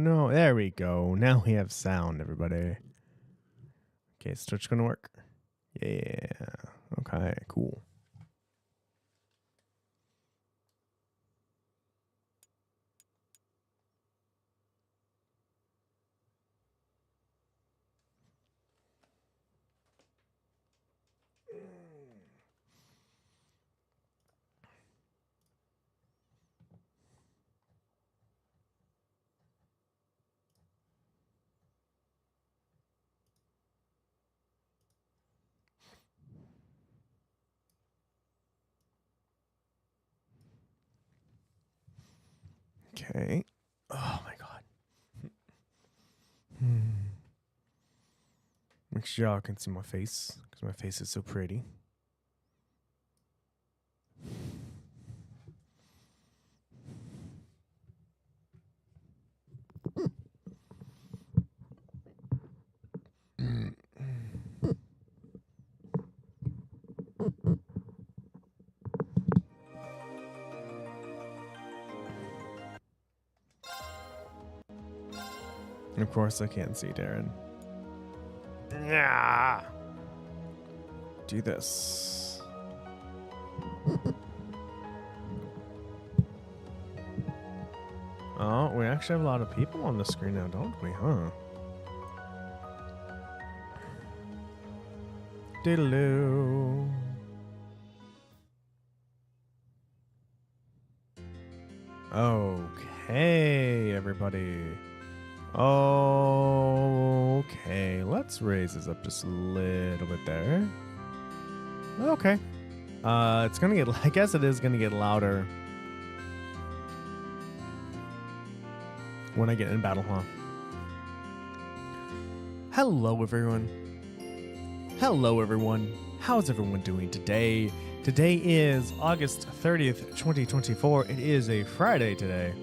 no. There we go. Now we have sound, everybody. Okay, is Twitch gonna work? Yeah. Okay, cool. Okay. Oh my god. Make sure y'all can see my face, because my face is so pretty. Of course I can't see Darren. Yeah. Do this. Oh, we actually have a lot of people on the screen now, don't we, huh? Diddle-oo. Okay, everybody. Okay, let's raise this up just a little bit there. Okay. It's gonna get, I guess it is gonna get louder when I get in battle, huh? Hello, everyone. Hello, everyone. How's everyone doing today? Today is August 30th, 2024. It is a Friday today.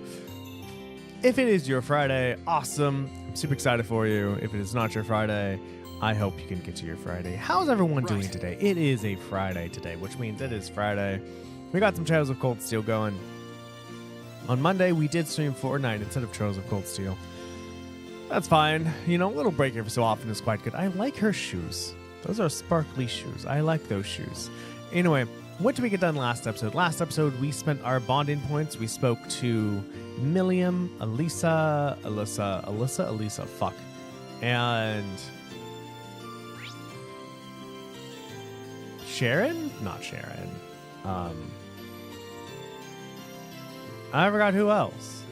If it is your Friday, awesome. I'm super excited for you. If it is not your Friday, I hope you can get to your Friday. How's everyone doing today? It is a Friday today, which means it is Friday. We got some Trails of Cold Steel going. On Monday, we did stream Fortnite instead of Trails of Cold Steel. That's fine. You know, a little break every so often is quite good. I like her shoes. Those are sparkly shoes. I like those shoes. Anyway, what did we get done last episode? Last episode, we spent our bonding points. We spoke to Milliam, Elisa, fuck. And Sharon? Not Sharon. I forgot who else.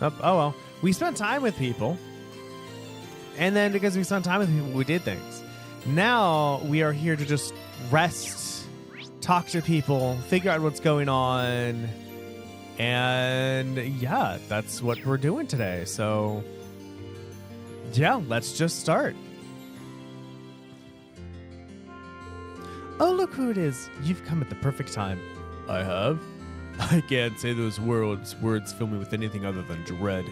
Oh, well. We spent time with people. And then because we spent time with people, we did things. Now we are here to just rest, talk to people, figure out what's going on. And yeah, that's what we're doing today. So yeah, let's just start. Oh, look who it is. You've come at the perfect time. I have? I can't say those words fill me with anything other than dread.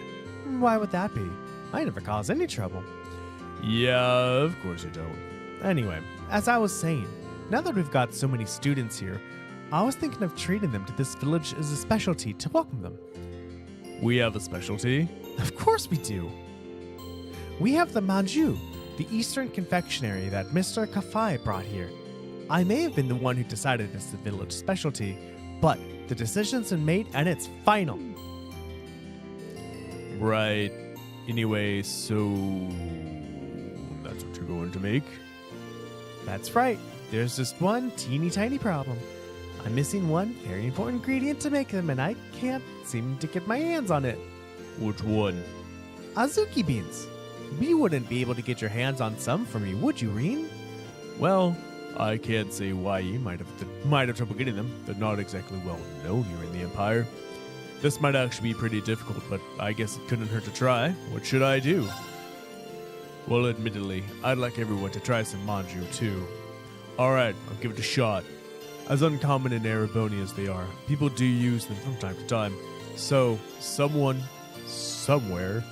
Why would that be? I never cause any trouble. Yeah, of course you don't. Anyway, as I was saying, now that we've got so many students here, I was thinking of treating them to this village as a specialty to welcome them. We have a specialty? Of course we do. We have the manju, the Eastern confectionery that Mr. Kafai brought here. I may have been the one who decided it's the village specialty, but the decision's been made and it's final. Right. Anyway, so that's what you're going to make? That's right. There's just one teeny tiny problem. I'm missing one very important ingredient to make them, and I can't seem to get my hands on it. Which one? Azuki beans. You wouldn't be able to get your hands on some for me, would you, Reen? Well, I can't say why you might have trouble getting them. They're not exactly well known here in the Empire. This might actually be pretty difficult, but I guess it couldn't hurt to try. What should I do? Well, admittedly, I'd like everyone to try some manju, too. Alright, I'll give it a shot. As uncommon in Ereboni as they are, people do use them from time to time. So, someone, somewhere,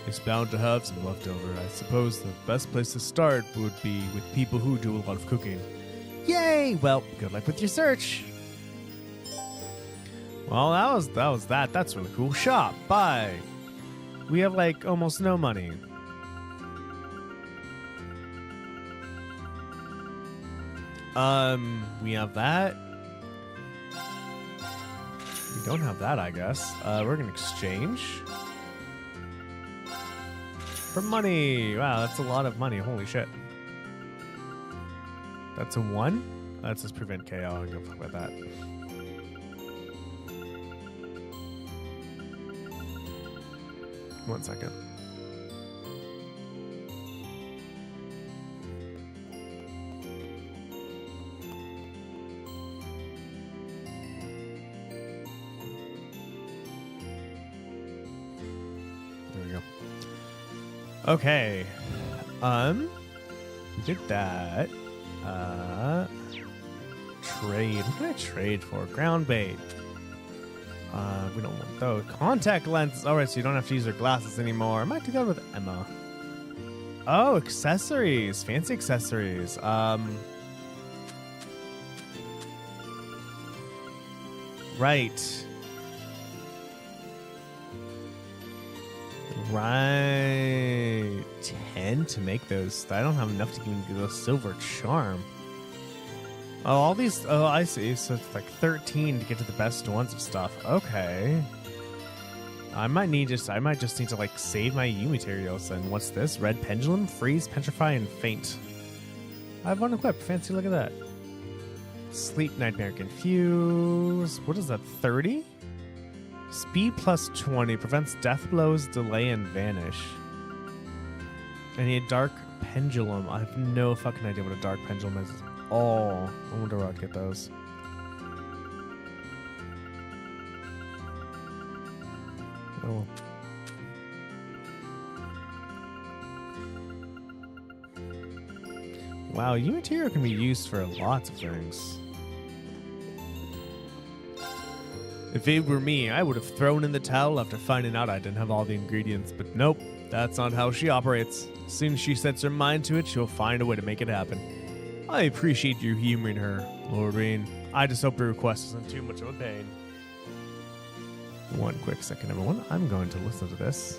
is bound to have some left over. I suppose the best place to start would be with people who do a lot of cooking. Yay! Well, good luck with your search. Well, that was that. That's really cool. Shop, buy. We have like almost no money. We have that. We don't have that, I guess. We're gonna exchange for money. Wow, that's a lot of money. Holy shit. That's a 1. That says prevent KO. I'm gonna fuck with that. One second. There we go. Okay. We did that. Trade. What can I trade for? Ground bait. We don't want those. Contact lenses. All right, so you don't have to use your glasses anymore. I might do that with Emma. Oh, accessories. Fancy accessories. Right. Right. 10 to make those. I don't have enough to even get a silver charm. Oh, all these. Oh, I see. So it's like 13 to get to the best ones of stuff. Okay. I might just need to like save my U materials. And what's this? Red pendulum, freeze, petrify, and faint. I have one equipped. Fancy. Look at that. Sleep, nightmare, confuse. What is that? 30. Speed plus 20 prevents death blows, delay, and vanish. I need a dark pendulum. I have no fucking idea what a dark pendulum is. Oh, I wonder where I'd get those. Oh. Wow, U material can be used for lots of things. If it were me, I would have thrown in the towel after finding out I didn't have all the ingredients, but nope, that's not how she operates. As soon as she sets her mind to it, she'll find a way to make it happen. I appreciate you humoring her, Lord Rain. I just hope the request isn't too much of a pain. One quick second, everyone. I'm going to listen to this.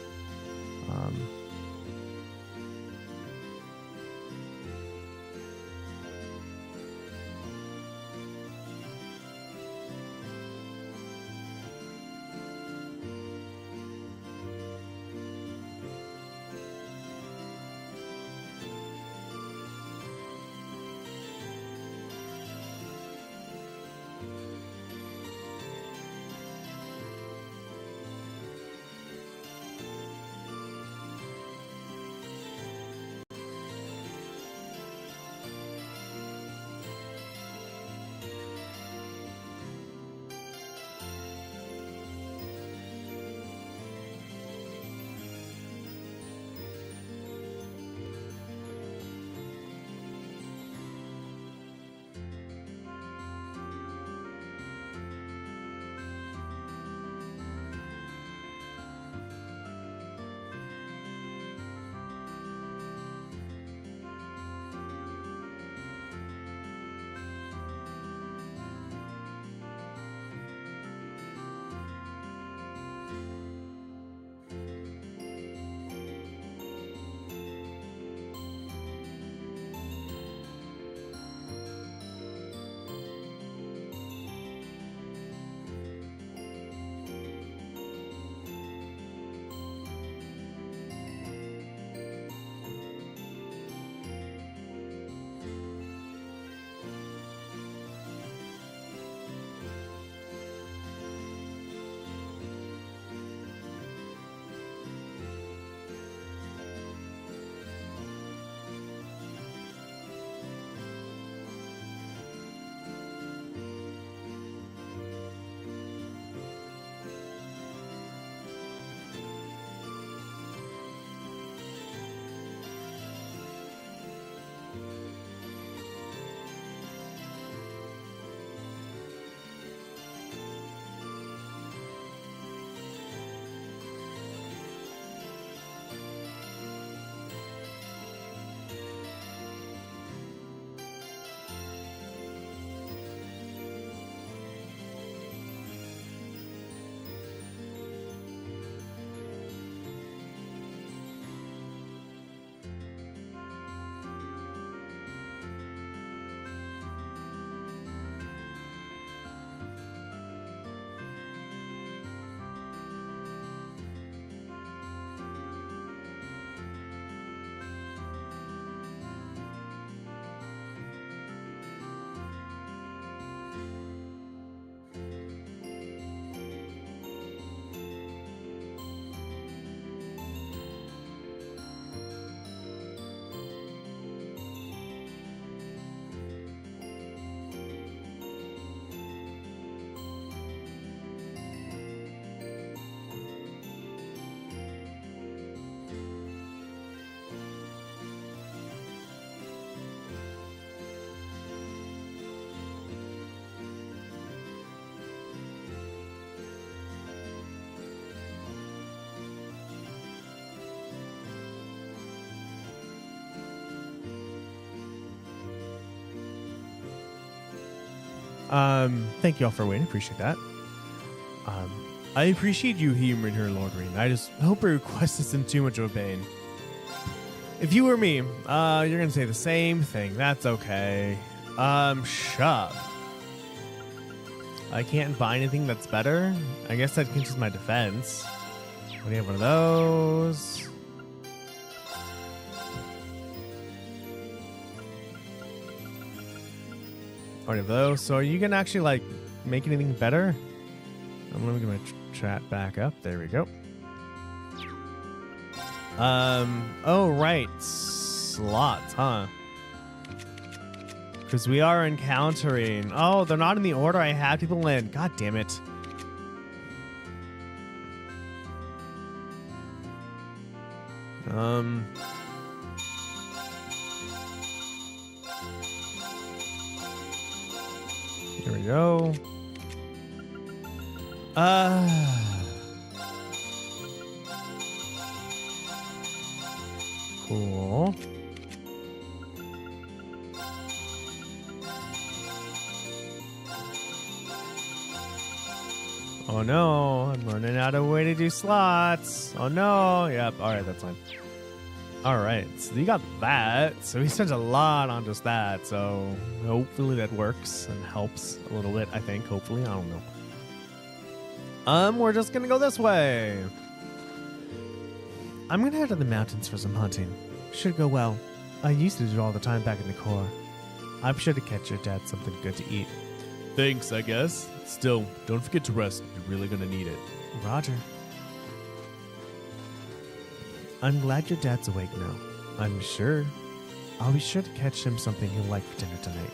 Thank you all for waiting. Appreciate that. I appreciate you humoring her, Lord Green. I just hope her request isn't too much of a pain. If you were me, you're gonna say the same thing. That's okay. Shove. I can't buy anything that's better. I guess that increases my defense. What do you have? One of those. Already have those. So are you gonna actually like make anything better? I'm gonna get my chat back up. There we go. Oh right, slots, huh? Because we are encountering. Oh, they're not in the order I have people in. God damn it. Here we go. Cool. Oh no, I'm running out of way to do slots. Oh no. Yep, alright, that's fine. Alright, so you got that. So he spent a lot on just that. So hopefully that works and helps a little bit, I think. Hopefully, I don't know. We're just gonna go this way. I'm gonna head to the mountains for some hunting. Should go well. I used to do it all the time back in the Corps. I'm sure to catch your dad something good to eat. Thanks, I guess. Still, don't forget to rest. You're really gonna need it. Roger. I'm glad your dad's awake now. I'm sure. I'll be sure to catch him something he'll like for dinner tonight.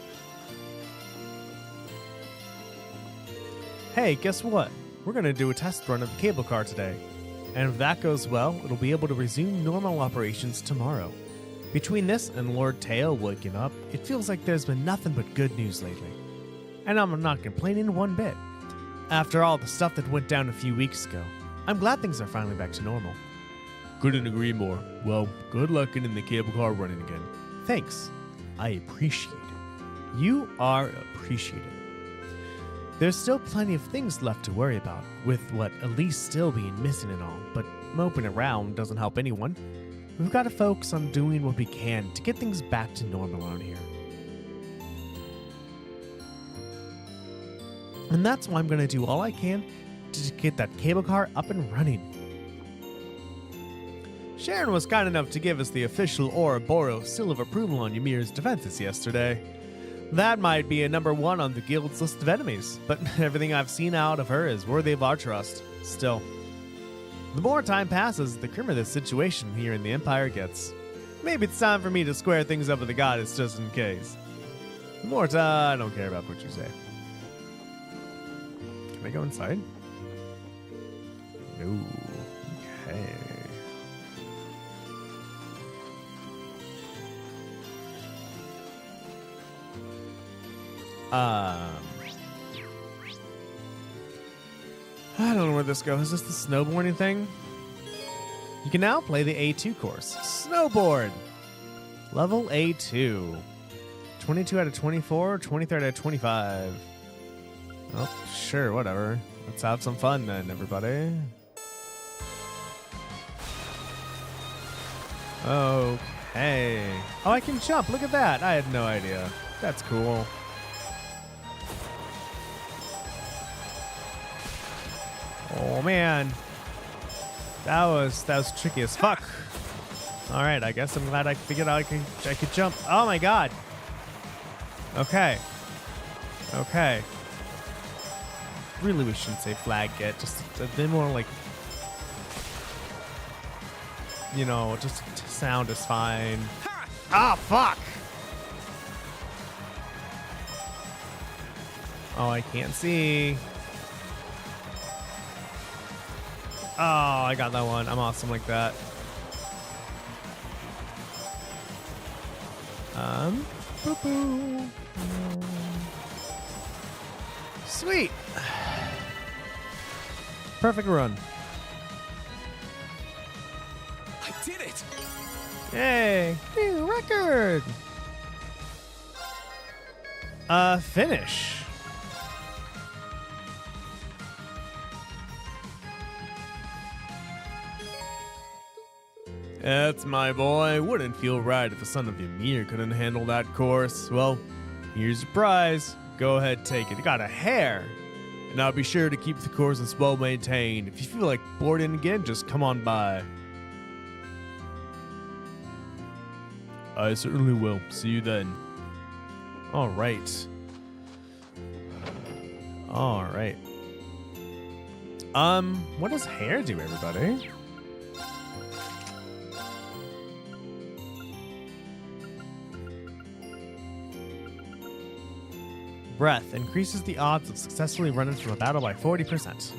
Hey, guess what? We're gonna do a test run of the cable car today. And if that goes well, it'll be able to resume normal operations tomorrow. Between this and Lord Teo waking up, it feels like there's been nothing but good news lately. And I'm not complaining one bit. After all the stuff that went down a few weeks ago, I'm glad things are finally back to normal. Couldn't agree more. Well, good luck getting the cable car running again. Thanks. I appreciate it. You are appreciated. There's still plenty of things left to worry about, with what Elise still being missing and all, but moping around doesn't help anyone. We've got to focus on doing what we can to get things back to normal around here. And that's why I'm going to do all I can to get that cable car up and running. Sharon was kind enough to give us the official Ouroboros seal of approval on Ymir's defenses yesterday. That might be a number 1 on the guild's list of enemies, but everything I've seen out of her is worthy of our trust. Still, the more time passes, the grimmer this situation here in the Empire gets. Maybe it's time for me to square things up with the goddess just in case. The more time, I don't care about what you say. Can I go inside? No. Okay. I don't know where this goes. Is this the snowboarding thing? You can now play the A2 course. Snowboard! Level A2. 22 out of 24, 23 out of 25. Oh, sure, whatever. Let's have some fun then, everybody. Okay. Oh, I can jump. Look at that. I had no idea. That's cool. Oh man, that was tricky as fuck. All right, I guess I'm glad I figured out I could jump. Oh my god. Okay. Really, we shouldn't say flag get. Just a bit more like, you know, just sound is fine. Ah, fuck. Oh, I can't see. Oh, I got that one. I'm awesome like that. Boo-boo. Sweet. Perfect run. I did it! Yay! New record! Finish. That's my boy. Wouldn't feel right if a son of Ymir couldn't handle that course. Well, here's your prize. Go ahead, take it. You got a hair. And now be sure to keep the courses well maintained. If you feel like boarding again, just come on by. I certainly will. See you then. All right. All right. What does hair do, everybody? Breath increases the odds of successfully running through a battle by 40%.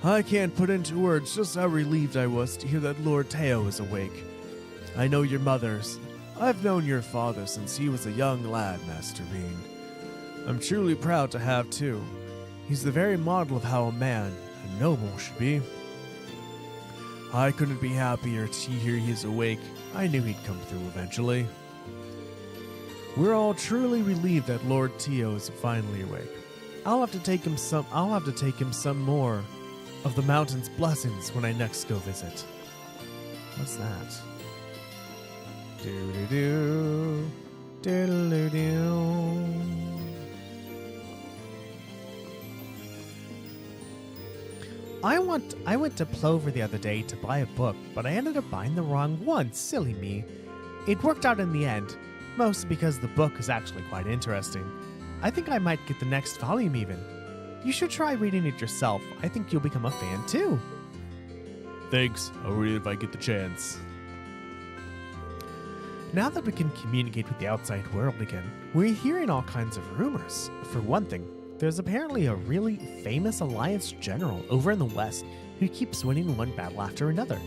I can't put into words just how relieved I was to hear that Lord Teo is awake. I know your mothers. I've known your father since he was a young lad, Master Bean. I'm truly proud to have two. He's the very model of how a man, a noble, should be. I couldn't be happier to hear he's awake. I knew he'd come through eventually. We're all truly relieved that Lord Teo is finally awake. I'll have to take him some more of the mountain's blessings when I next go visit. What's that? Do-do-do. Do-do-do. I went to Plover the other day to buy a book, but I ended up buying the wrong one. Silly me. It worked out in the end, mostly because the book is actually quite interesting. I think I might get the next volume even. You should try reading it yourself. I think you'll become a fan too. Thanks. I'll read it if I get the chance. Now that we can communicate with the outside world again, we're hearing all kinds of rumors. For one thing, there's apparently a really famous Alliance general over in the west who keeps winning one battle after another.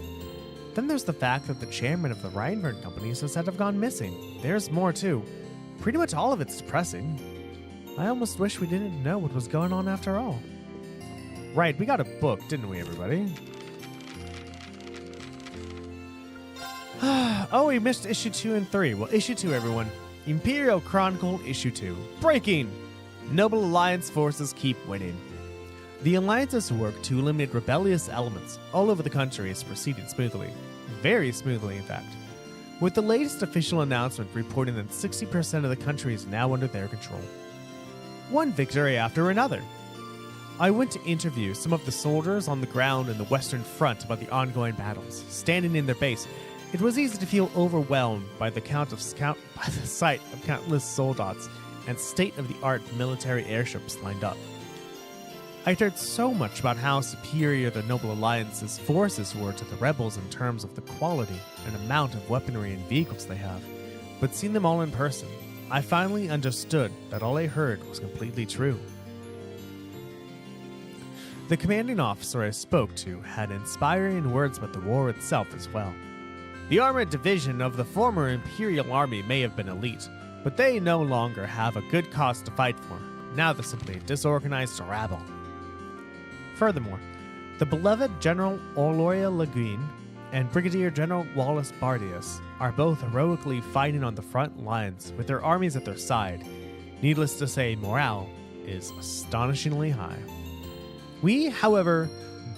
Then there's the fact that the chairman of the Rhineford companies is said to have gone missing. There's more too. Pretty much all of it's depressing. I almost wish we didn't know what was going on after all. Right, we got a book, didn't we, everybody? Oh, we missed issue 2 and 3. Well, issue 2, everyone. Imperial Chronicle issue 2. Breaking! Noble Alliance forces keep winning. The Alliance's work to eliminate rebellious elements all over the country is proceeding smoothly. Very smoothly, in fact. With the latest official announcement reporting that 60% of the country is now under their control. One victory after another. I went to interview some of the soldiers on the ground in the Western Front about the ongoing battles. Standing in their base, it was easy to feel overwhelmed by the sight of countless soldats and state-of-the-art military airships lined up. I heard so much about how superior the Noble Alliance's forces were to the rebels in terms of the quality and amount of weaponry and vehicles they have, but seeing them all in person, I finally understood that all I heard was completely true. The commanding officer I spoke to had inspiring words about the war itself as well. The armored division of the former Imperial Army may have been elite, but they no longer have a good cause to fight for. Now they're simply a disorganized rabble. Furthermore, the beloved General Oloria Laguin and Brigadier General Wallace Bardius are both heroically fighting on the front lines with their armies at their side. Needless to say, morale is astonishingly high. We, however,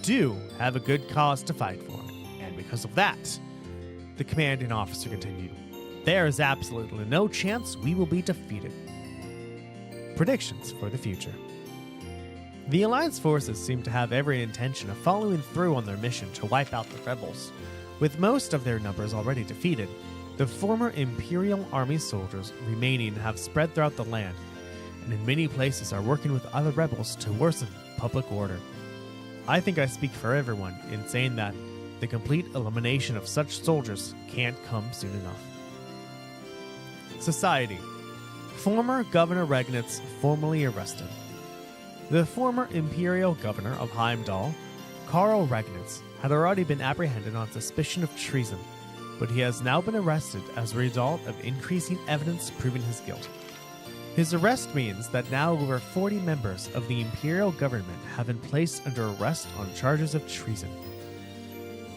do have a good cause to fight for, and because of that, the commanding officer continued, there is absolutely no chance we will be defeated. Predictions for the future. The Alliance forces seem to have every intention of following through on their mission to wipe out the rebels. With most of their numbers already defeated, the former Imperial Army soldiers remaining have spread throughout the land, and in many places are working with other rebels to worsen public order. I think I speak for everyone in saying that the complete elimination of such soldiers can't come soon enough. Society. Former Governor Regnitz formally arrested. The former Imperial Governor of Heimdall, Karl Regnitz, had already been apprehended on suspicion of treason, but he has now been arrested as a result of increasing evidence proving his guilt. His arrest means that now over 40 members of the Imperial government have been placed under arrest on charges of treason.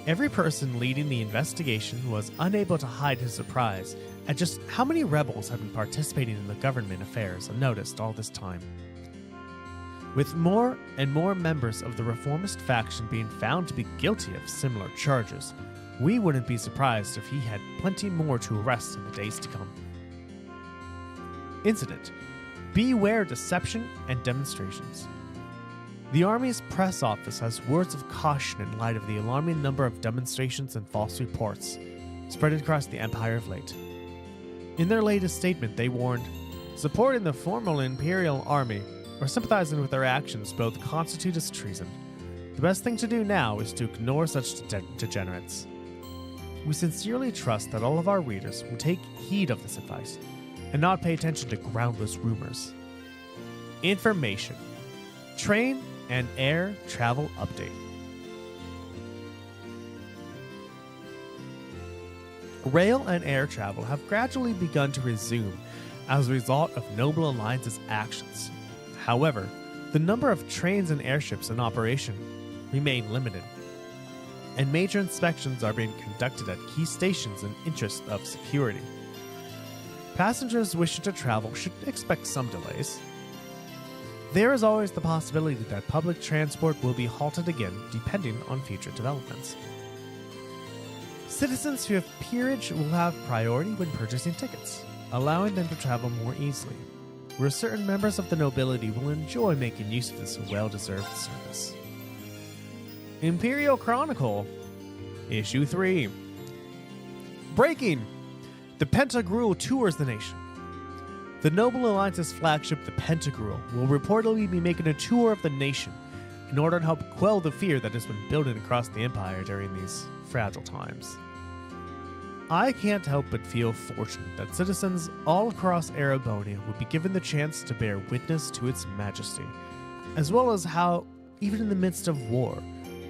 Every person leading the investigation was unable to hide his surprise at just how many rebels have been participating in the government affairs unnoticed all this time. With more and more members of the reformist faction being found to be guilty of similar charges, we wouldn't be surprised if he had plenty more to arrest in the days to come. Incident: Beware deception and demonstrations. The Army's press office has words of caution in light of the alarming number of demonstrations and false reports spread across the Empire of late. In their latest statement, they warned, supporting the formal Imperial Army or sympathizing with their actions both constitute as treason. The best thing to do now is to ignore such degenerates. We sincerely trust that all of our readers will take heed of this advice and not pay attention to groundless rumors. Information: Train and air travel update. Rail and air travel have gradually begun to resume as a result of Noble Alliance's actions. However, the number of trains and airships in operation remain limited, and major inspections are being conducted at key stations in interest of security. Passengers wishing to travel should expect some delays. There is always the possibility that public transport will be halted again, depending on future developments. Citizens who have peerage will have priority when purchasing tickets, allowing them to travel more easily, where certain members of the nobility will enjoy making use of this well-deserved service. Imperial Chronicle, Issue 3. Breaking! The Pentagruel tours the nation. The Noble Alliance's flagship, the Pentagruel, will reportedly be making a tour of the nation in order to help quell the fear that has been building across the Empire during these fragile times. I can't help but feel fortunate that citizens all across Erebonia would be given the chance to bear witness to its majesty, as well as how, even in the midst of war,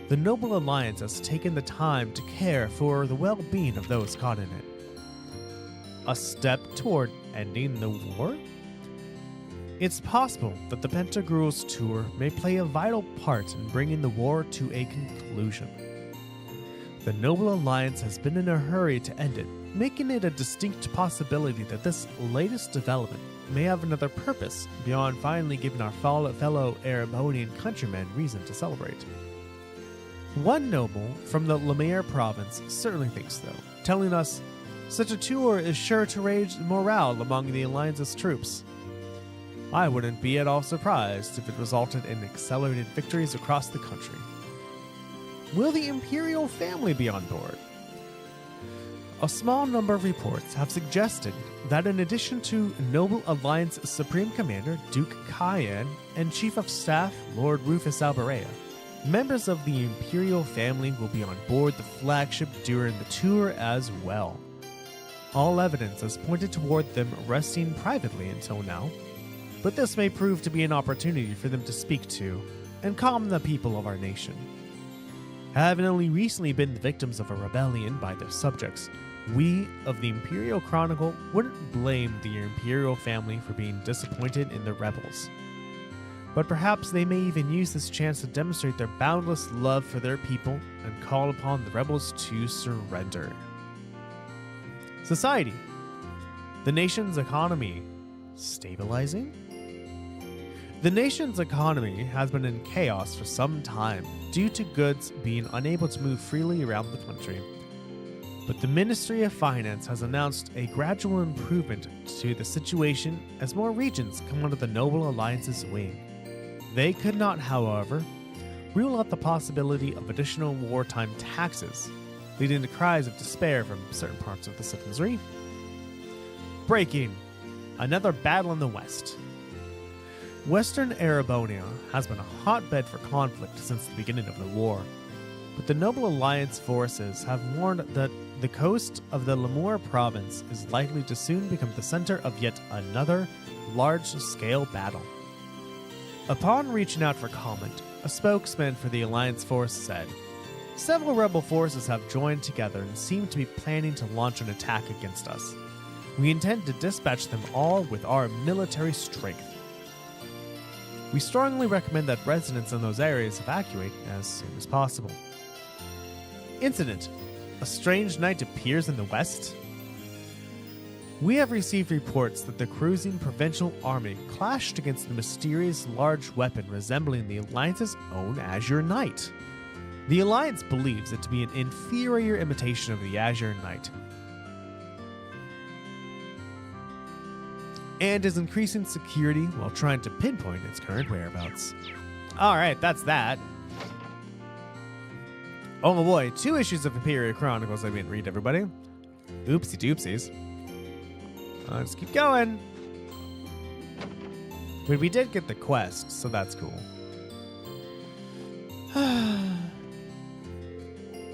the Noble Alliance has taken the time to care for the well-being of those caught in it. A step toward ending the war? It's possible that the Pentagruel's tour may play a vital part in bringing the war to a conclusion. The Noble Alliance has been in a hurry to end it, making it a distinct possibility that this latest development may have another purpose beyond finally giving our fellow Erebonian countrymen reason to celebrate. One noble from the Ymir province certainly thinks so, telling us, such a tour is sure to raise morale among the Alliance's troops. I wouldn't be at all surprised if it resulted in accelerated victories across the country. Will the Imperial family be on board? A small number of reports have suggested that in addition to Noble Alliance Supreme Commander Duke Cayenne and Chief of Staff Lord Rufus Alberea, members of the Imperial family will be on board the flagship during the tour as well. All evidence has pointed toward them resting privately until now, but this may prove to be an opportunity for them to speak to and calm the people of our nation. Having only recently been the victims of a rebellion by their subjects, we of the Imperial Chronicle wouldn't blame the Imperial family for being disappointed in the rebels. But perhaps they may even use this chance to demonstrate their boundless love for their people and call upon the rebels to surrender. Society. The nation's economy stabilizing? The nation's economy has been in chaos for some time due to goods being unable to move freely around the country. But the Ministry of Finance has announced a gradual improvement to the situation as more regions come under the Noble Alliance's wing. They could not, however, rule out the possibility of additional wartime taxes, leading to cries of despair from certain parts of the citizenry. Breaking. Another battle in the West. Western Erebonia has been a hotbed for conflict since the beginning of the war, but the Noble Alliance forces have warned that the coast of the Ymir province is likely to soon become the center of yet another large-scale battle. Upon reaching out for comment, a spokesman for the Alliance force said, "Several rebel forces have joined together and seem to be planning to launch an attack against us. We intend to dispatch them all with our military strength. We strongly recommend that residents in those areas evacuate as soon as possible." Incident. A strange knight appears in the west. We have received reports that the cruising provincial army clashed against a mysterious large weapon resembling the Alliance's own Azure Knight. The Alliance believes it to be an inferior imitation of the Azure Knight, and is increasing security while trying to pinpoint its current whereabouts. Alright, that's that. Oh boy, 2 issues of Imperial Chronicles I didn't read, everybody. Oopsie doopsies. Let's keep going. But we did get the quest, so that's cool.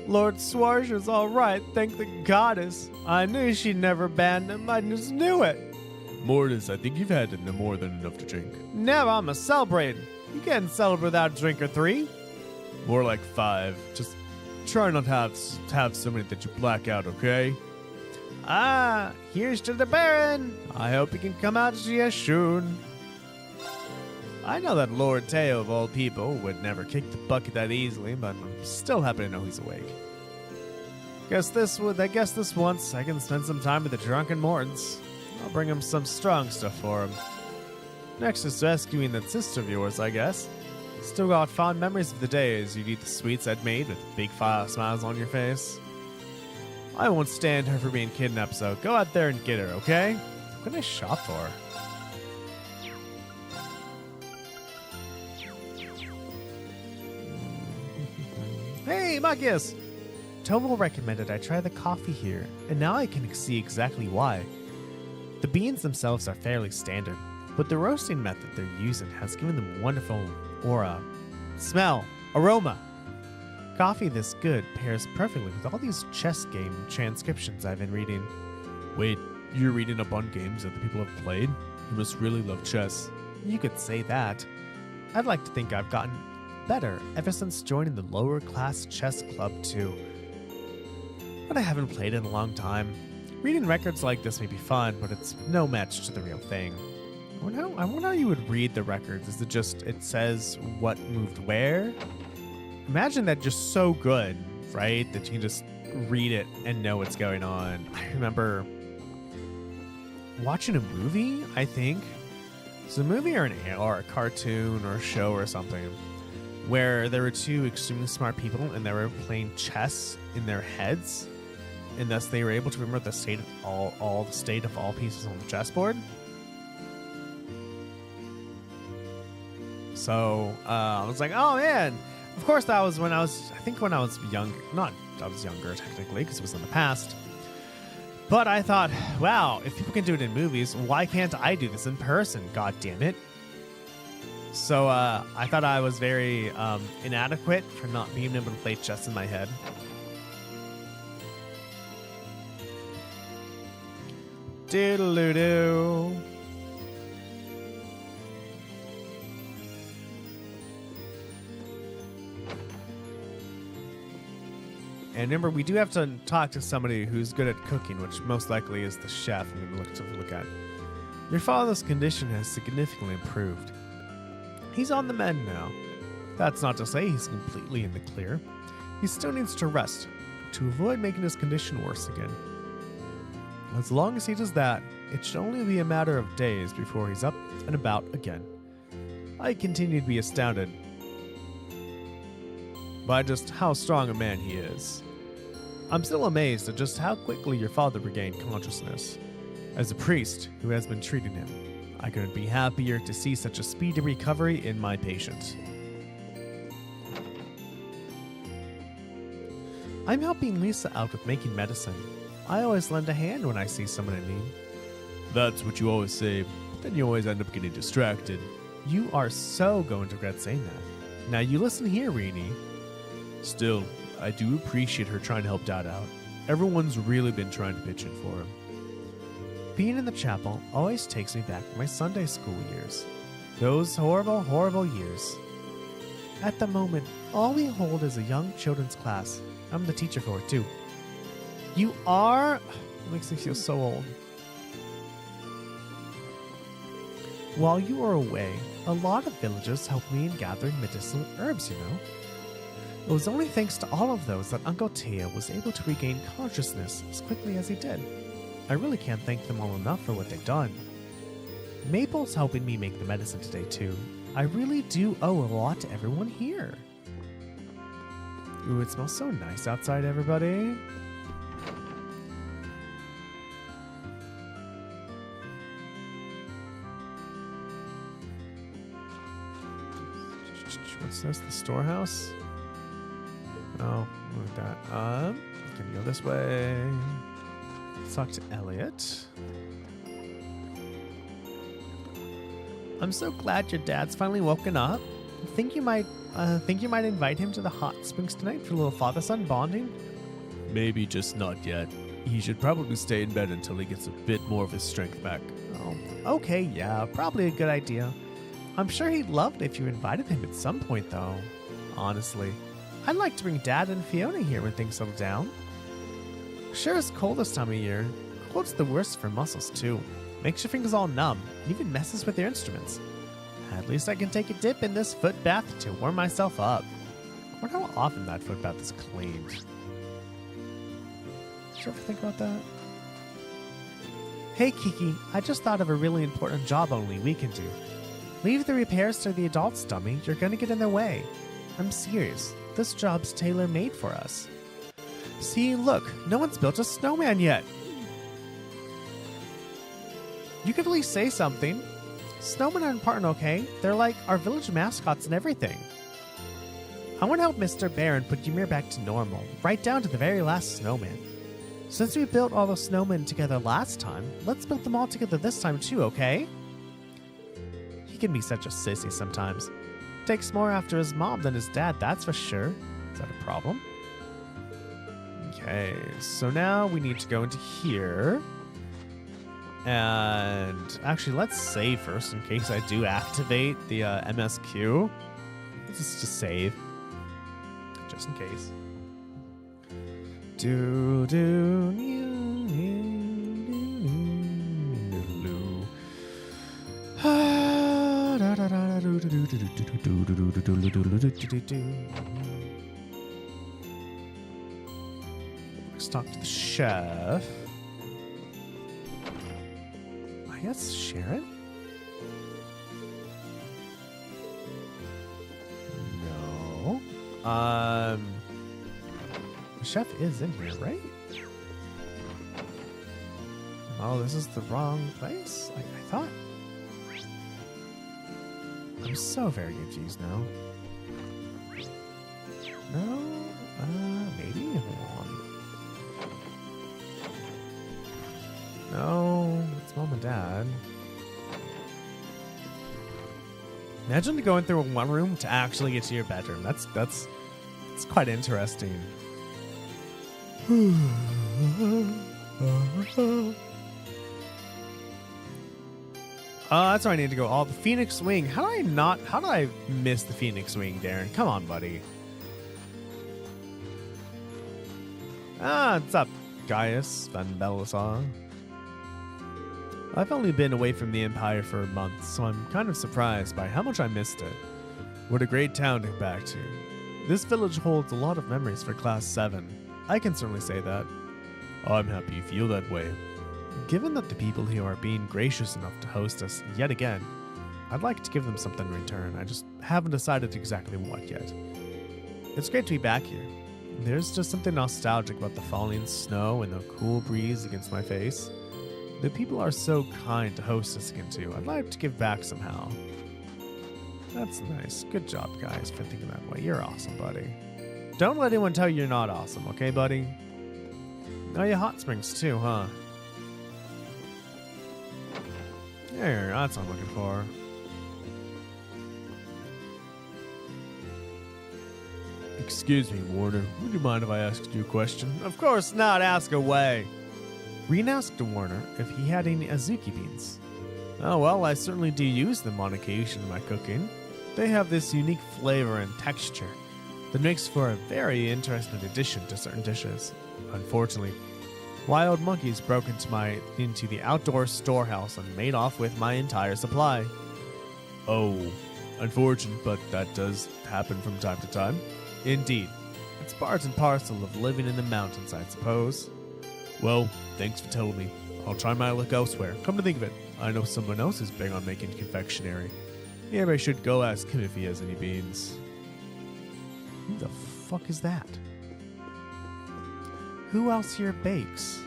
Lord Swarsh is alright, thank the goddess. I knew she'd never ban him, I just knew it. Mortis, I think you've had more than enough to drink. Never, I'm a celebrating. You can't celebrate without a drink or 3. More like 5. Just try not to have so many that you black out, okay? Ah, here's to the Baron. I hope he can come out to see us soon. I know that Lord Teo of all people would never kick the bucket that easily, but I'm still happy to know he's awake. I guess this once I can spend some time with the drunken Mortons. I'll bring him some strong stuff for him. Next is rescuing that sister of yours, I guess. Still got fond memories of the days you'd eat the sweets I'd made with big smiles on your face. I won't stand her for being kidnapped, so go out there and get her, okay? What can I shop for? Hey, Marcus! Toval recommended I try the coffee here, and now I can see exactly why. The beans themselves are fairly standard, but the roasting method they're using has given them wonderful aura, smell, aroma. Coffee this good pairs perfectly with all these chess game transcriptions I've been reading. Wait, you're reading up on games that the people have played? You must really love chess. You could say that. I'd like to think I've gotten better ever since joining the lower class chess club too. But I haven't played in a long time. Reading records like this may be fun, but it's no match to the real thing. I wonder how you would read the records. Is it just, it says what moved where? Imagine that just so good, right? That you can just read it and know what's going on. I remember watching a movie, I think. It's a movie or a cartoon or a show or something, where there were 2 extremely smart people and they were playing chess in their heads, and thus they were able to remember the state of all the state of all pieces on the chessboard. So I was like, oh man. Of course, that was when I was young. Not, I was younger technically because it was in the past. But I thought, wow, if people can do it in movies, why can't I do this in person? God damn it. So I thought I was very inadequate for not being able to play chess in my head. Doodle-doo. And remember, we do have to talk to somebody who's good at cooking, which most likely is the chef I'm going to look at. Your father's condition has significantly improved. He's on the mend now. That's not to say he's completely in the clear. He still needs to rest to avoid making his condition worse again. As long as he does that, it should only be a matter of days before he's up and about again. I continue to be astounded by just how strong a man he is. I'm still amazed at just how quickly your father regained consciousness. As a priest who has been treating him, I couldn't be happier to see such a speedy recovery in my patient. I'm helping Lisa out with making medicine. I always lend a hand when I see someone in need. That's what you always say, but then you always end up getting distracted. You are so going to regret saying that. Now you listen here, Rini. Still, I do appreciate her trying to help Dad out. Everyone's really been trying to pitch in for him. Being in the chapel always takes me back to my Sunday school years. Those horrible, horrible years. At the moment, all we hold is a young children's class. I'm the teacher for it, too. You are? It makes me feel so old. While you were away, a lot of villagers helped me in gathering medicinal herbs, you know. It was only thanks to all of those that Uncle Teo was able to regain consciousness as quickly as he did. I really can't thank them all enough for what they've done. Maple's helping me make the medicine today, too. I really do owe a lot to everyone here. Ooh, it smells so nice outside, everybody. What's this? The storehouse? Oh, look at that. Can we go this way? Let's talk to Elliot. I'm so glad your dad's finally woken up. Think you might invite him to the hot springs tonight for a little father-son bonding? Maybe just not yet. He should probably stay in bed until he gets a bit more of his strength back. Oh, okay, yeah, probably a good idea. I'm sure he'd love it if you invited him at some point, though. Honestly, I'd like to bring Dad and Fiona here when things settle down. Sure, it's cold this time of year. Cold's the worst for muscles, too. Makes your fingers all numb, and even messes with your instruments. At least I can take a dip in this foot bath to warm myself up. I wonder how often that foot bath is cleaned. Did you ever think about that? Hey Kiki, I just thought of a really important job only we can do. Leave the repairs to the adults, dummy. You're gonna get in their way. I'm serious. This job's tailor-made for us. See, look, no one's built a snowman yet. You could at least say something. Snowmen are important, okay? They're like our village mascots and everything. I want to help Mr. Bear and put Ymir back to normal, right down to the very last snowman. Since we built all the snowmen together last time, let's build them all together this time too, okay? He can be such a sissy sometimes. Takes more after his mom than his dad, that's for sure. Is that a problem? Okay, so now we need to go into here. And actually, let's save first in case I do activate the MSQ. Let's just save. Just in case. Let's talk to the chef. I guess Sharon? No. The chef is in here, right? Oh, this is the wrong place? I thought. I'm so very confused now. No? Maybe? Hold on. No, it's Mom and Dad. Imagine going through one room to actually get to your bedroom. That's quite interesting. That's where I need to go. Oh, the Phoenix Wing. How did I miss the Phoenix Wing, Darren? Come on, buddy. What's up, Gaius Van Belisar? I've only been away from the Empire for a month, so I'm kind of surprised by how much I missed it. What a great town to get back to. This village holds a lot of memories for Class 7. I can certainly say that. I'm happy you feel that way. Given that the people here are being gracious enough to host us yet again, I'd like to give them something in return. I just haven't decided exactly what yet. It's great to be back here. There's just something nostalgic about the falling snow and the cool breeze against my face. The people are so kind to host us again too. I'd like to give back somehow. That's nice. Good job, guys, for thinking that way. You're awesome, buddy. Don't let anyone tell you you're not awesome, okay, buddy? Oh, you hot springs too, huh? There, that's what I'm looking for. Excuse me, Warner. Would you mind if I asked you a question? Of course not. Ask away. Reen asked Warner if he had any azuki beans. Oh, well, I certainly do use them on occasion in my cooking. They have this unique flavor and texture that makes for a very interesting addition to certain dishes. Unfortunately, wild monkeys broke into the outdoor storehouse and made off with my entire supply. Oh, unfortunate, but that does happen from time to time. Indeed. It's part and parcel of living in the mountains, I suppose. Well, thanks for telling me. I'll try my luck elsewhere. Come to think of it, I know someone else is big on making confectionery. Maybe I should go ask him if he has any beans. Who the fuck is that? Who else here bakes?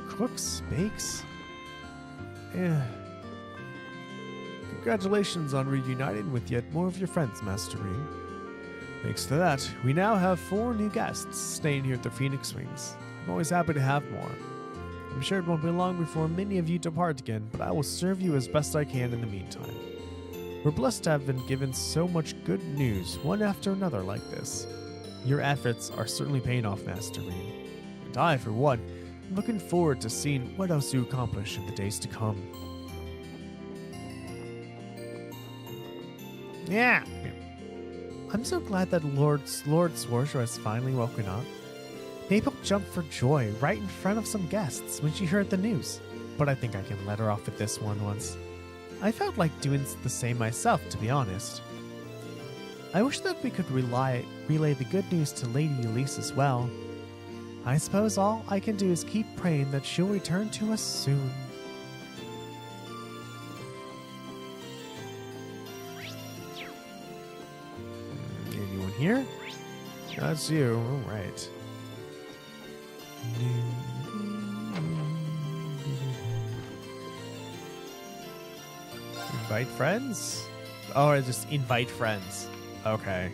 Cooks? Bakes? Yeah. Congratulations on reuniting with yet more of your friends, Master Reed. Thanks to that, we now have 4 new guests staying here at the Phoenix Wings. I'm always happy to have more. I'm sure it won't be long before many of you depart again, but I will serve you as best I can in the meantime. We're blessed to have been given so much good news, one after another like this. Your efforts are certainly paying off, Master Reed. And I, for one, am looking forward to seeing what else you accomplish in the days to come. Yeah. I'm so glad that Lord Swarshaw has finally woken up. Maple jumped for joy right in front of some guests when she heard the news, but I think I can let her off with this one once. I felt like doing the same myself, to be honest. I wish that we could relay the good news to Lady Elise as well. I suppose all I can do is keep praying that she'll return to us soon. Anyone here? That's you. All right. Invite friends? Oh, or just invite friends. Okay.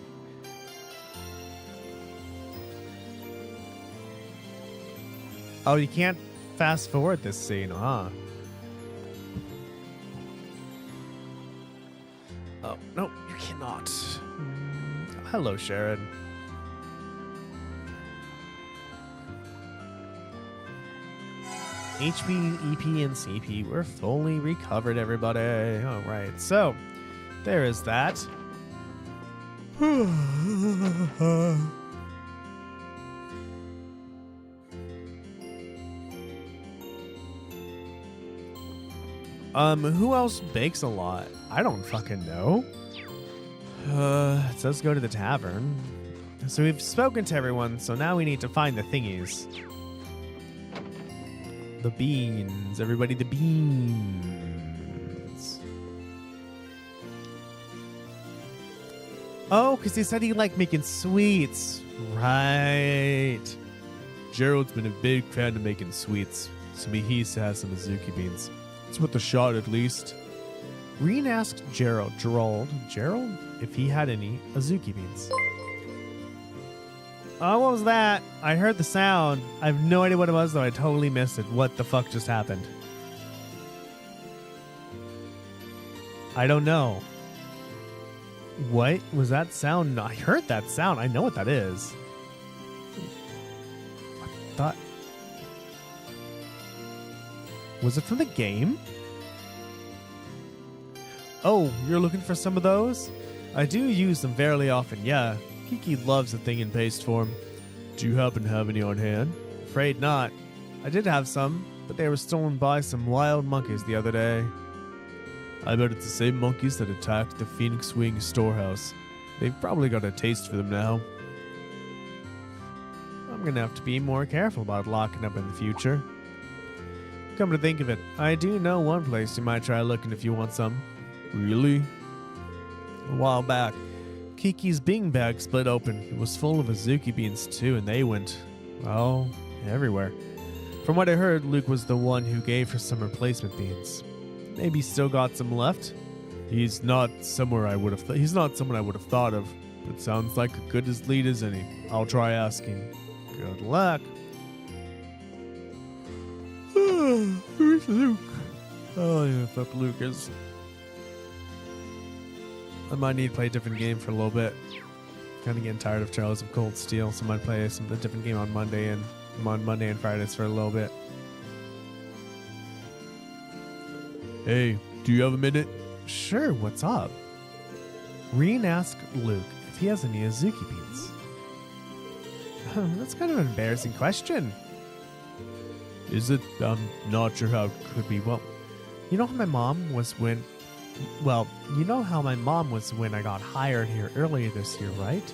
Oh, you can't fast forward this scene, huh? Oh, no, you cannot. Hello, Sharon. HP, EP, and CP, we're fully recovered, everybody. All right, so there is that. Who else bakes a lot? I don't fucking know. It says go to the tavern. So we've spoken to everyone, so now we need to find the thingies. The beans. Everybody, the beans. Oh, because he said he liked making sweets. Right. Gerald's been a big fan of making sweets, so maybe he has some Azuki beans. It's worth a shot at least. Reen asked Gerald, if he had any Azuki beans. Oh, what was that? I heard the sound. I have no idea what it was, though. I totally missed it. What the fuck just happened? I don't know. What was that sound? I heard that sound. I know what that is. I thought... Was it from the game? Oh, you're looking for some of those? I do use them fairly often, yeah. Kiki loves a thing in paste form. Do you happen to have any on hand? Afraid not. I did have some, but they were stolen by some wild monkeys the other day. I bet it's the same monkeys that attacked the Phoenix Wing storehouse. They've probably got a taste for them now. I'm gonna have to be more careful about locking up in the future. Come to think of it, I do know one place you might try looking if you want some. Really? A while back, Kiki's bean bag split open. It was full of Azuki beans too, and they went, well, everywhere. From what I heard, Luke was the one who gave her some replacement beans. Maybe still got some left. He's not someone I would have thought of, but sounds like a good as lead as any. I'll try asking. Good luck. Where's Luke? Oh, yeah, fuck Lucas. I might need to play a different game for a little bit. Kind of getting tired of Trials of Cold Steel, so I might play a different game on Monday and Fridays for a little bit. Hey, do you have a minute? Sure, what's up? Reen asked Luke if he has any Azuki beans. That's kind of an embarrassing question. Is it? I'm not sure how it could be. Well, you know how my mom was when I got hired here earlier this year, right?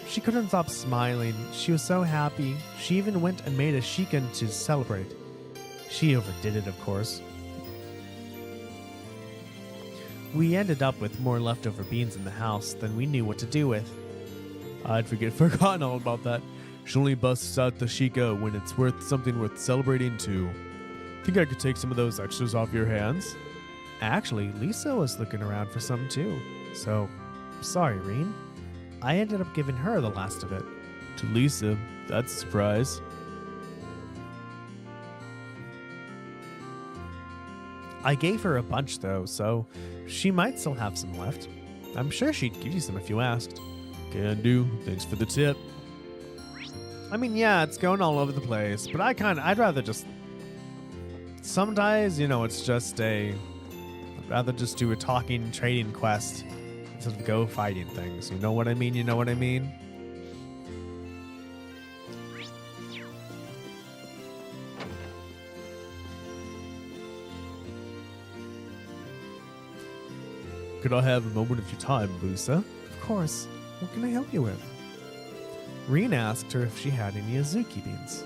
She couldn't stop smiling. She was so happy. She even went and made a shiken to celebrate. She overdid it, of course. We ended up with more leftover beans in the house than we knew what to do with. I'd forgotten all about that. She only busts out the Chica when it's something worth celebrating too. Think I could take some of those extras off your hands? Actually, Lisa was looking around for some too. So, sorry, Reen. I ended up giving her the last of it. To Lisa? That's a surprise. I gave her a bunch though, so she might still have some left. I'm sure she'd give you some if you asked. Can do. Thanks for the tip. I mean, yeah, it's going all over the place, but I'd rather just... Sometimes, it's just I'd rather just do a talking, trading quest instead of go fighting things. You know what I mean? You know what I mean? Could I have a moment of your time, Lisa? Of course. What can I help you with? Reen asked her if she had any Azuki beans.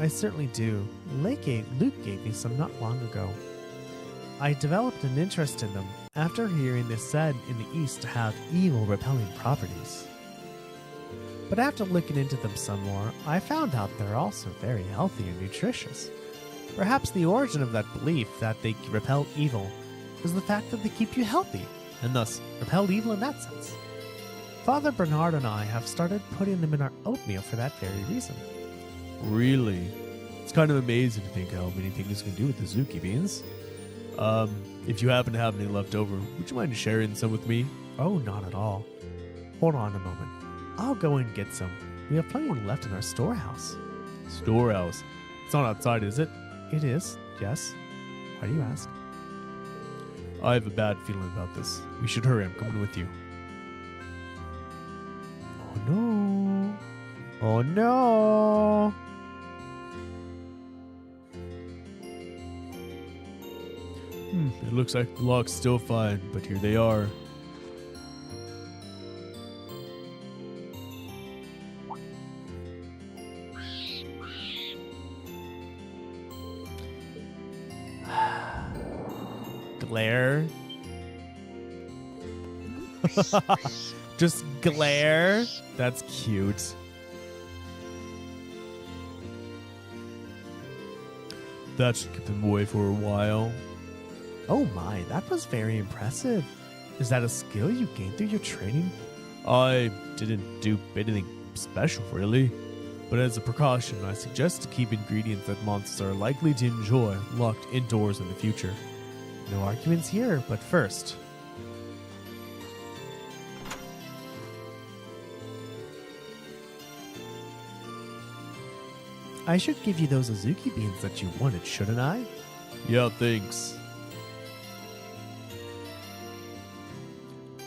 I certainly do. Luke gave me some not long ago. I developed an interest in them after hearing this said in the East to have evil repelling properties. But after looking into them some more, I found out they're also very healthy and nutritious. Perhaps the origin of that belief that they repel evil is the fact that they keep you healthy, and thus repel evil in that sense. Father Bernard and I have started putting them in our oatmeal for that very reason. Really? It's kind of amazing to think how many things can do with the Azuki beans. If you happen to have any left over, would you mind sharing some with me? Oh, not at all. Hold on a moment. I'll go and get some. We have plenty left in our storehouse. Storehouse? It's not outside, is it? It is, yes. Why do you ask? I have a bad feeling about this. We should hurry. I'm coming with you. Oh no. Oh no. It looks like the lock's still fine, but here they are. Glare. Just glare. That's cute. That should keep them away for a while. Oh my, that was very impressive. Is that a skill you gained through your training? I didn't do anything special, really. But as a precaution, I suggest to keep ingredients that monsters are likely to enjoy locked indoors in the future. No arguments here, but first... I should give you those Azuki beans that you wanted, shouldn't I? Yeah, thanks.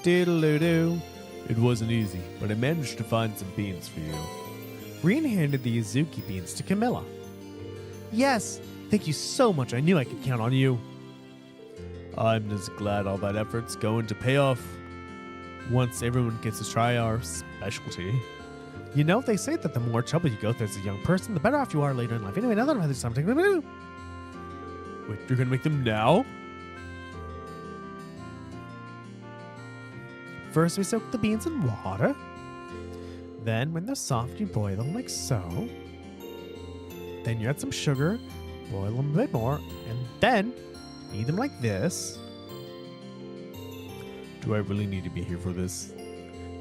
Doodle-doo-doo. It wasn't easy, but I managed to find some beans for you. Reen handed the Azuki beans to Camilla. Yes, thank you so much. I knew I could count on you. I'm just glad all that effort's going to pay off once everyone gets to try our specialty. You know, they say that the more trouble you go through as a young person, the better off you are later in life. Anyway, now that I've had this time, wait, you're gonna make them now? First, we soak the beans in water. Then, when they're soft, you boil them like so. Then you add some sugar, boil them a bit more, and then knead them like this. Do I really need to be here for this?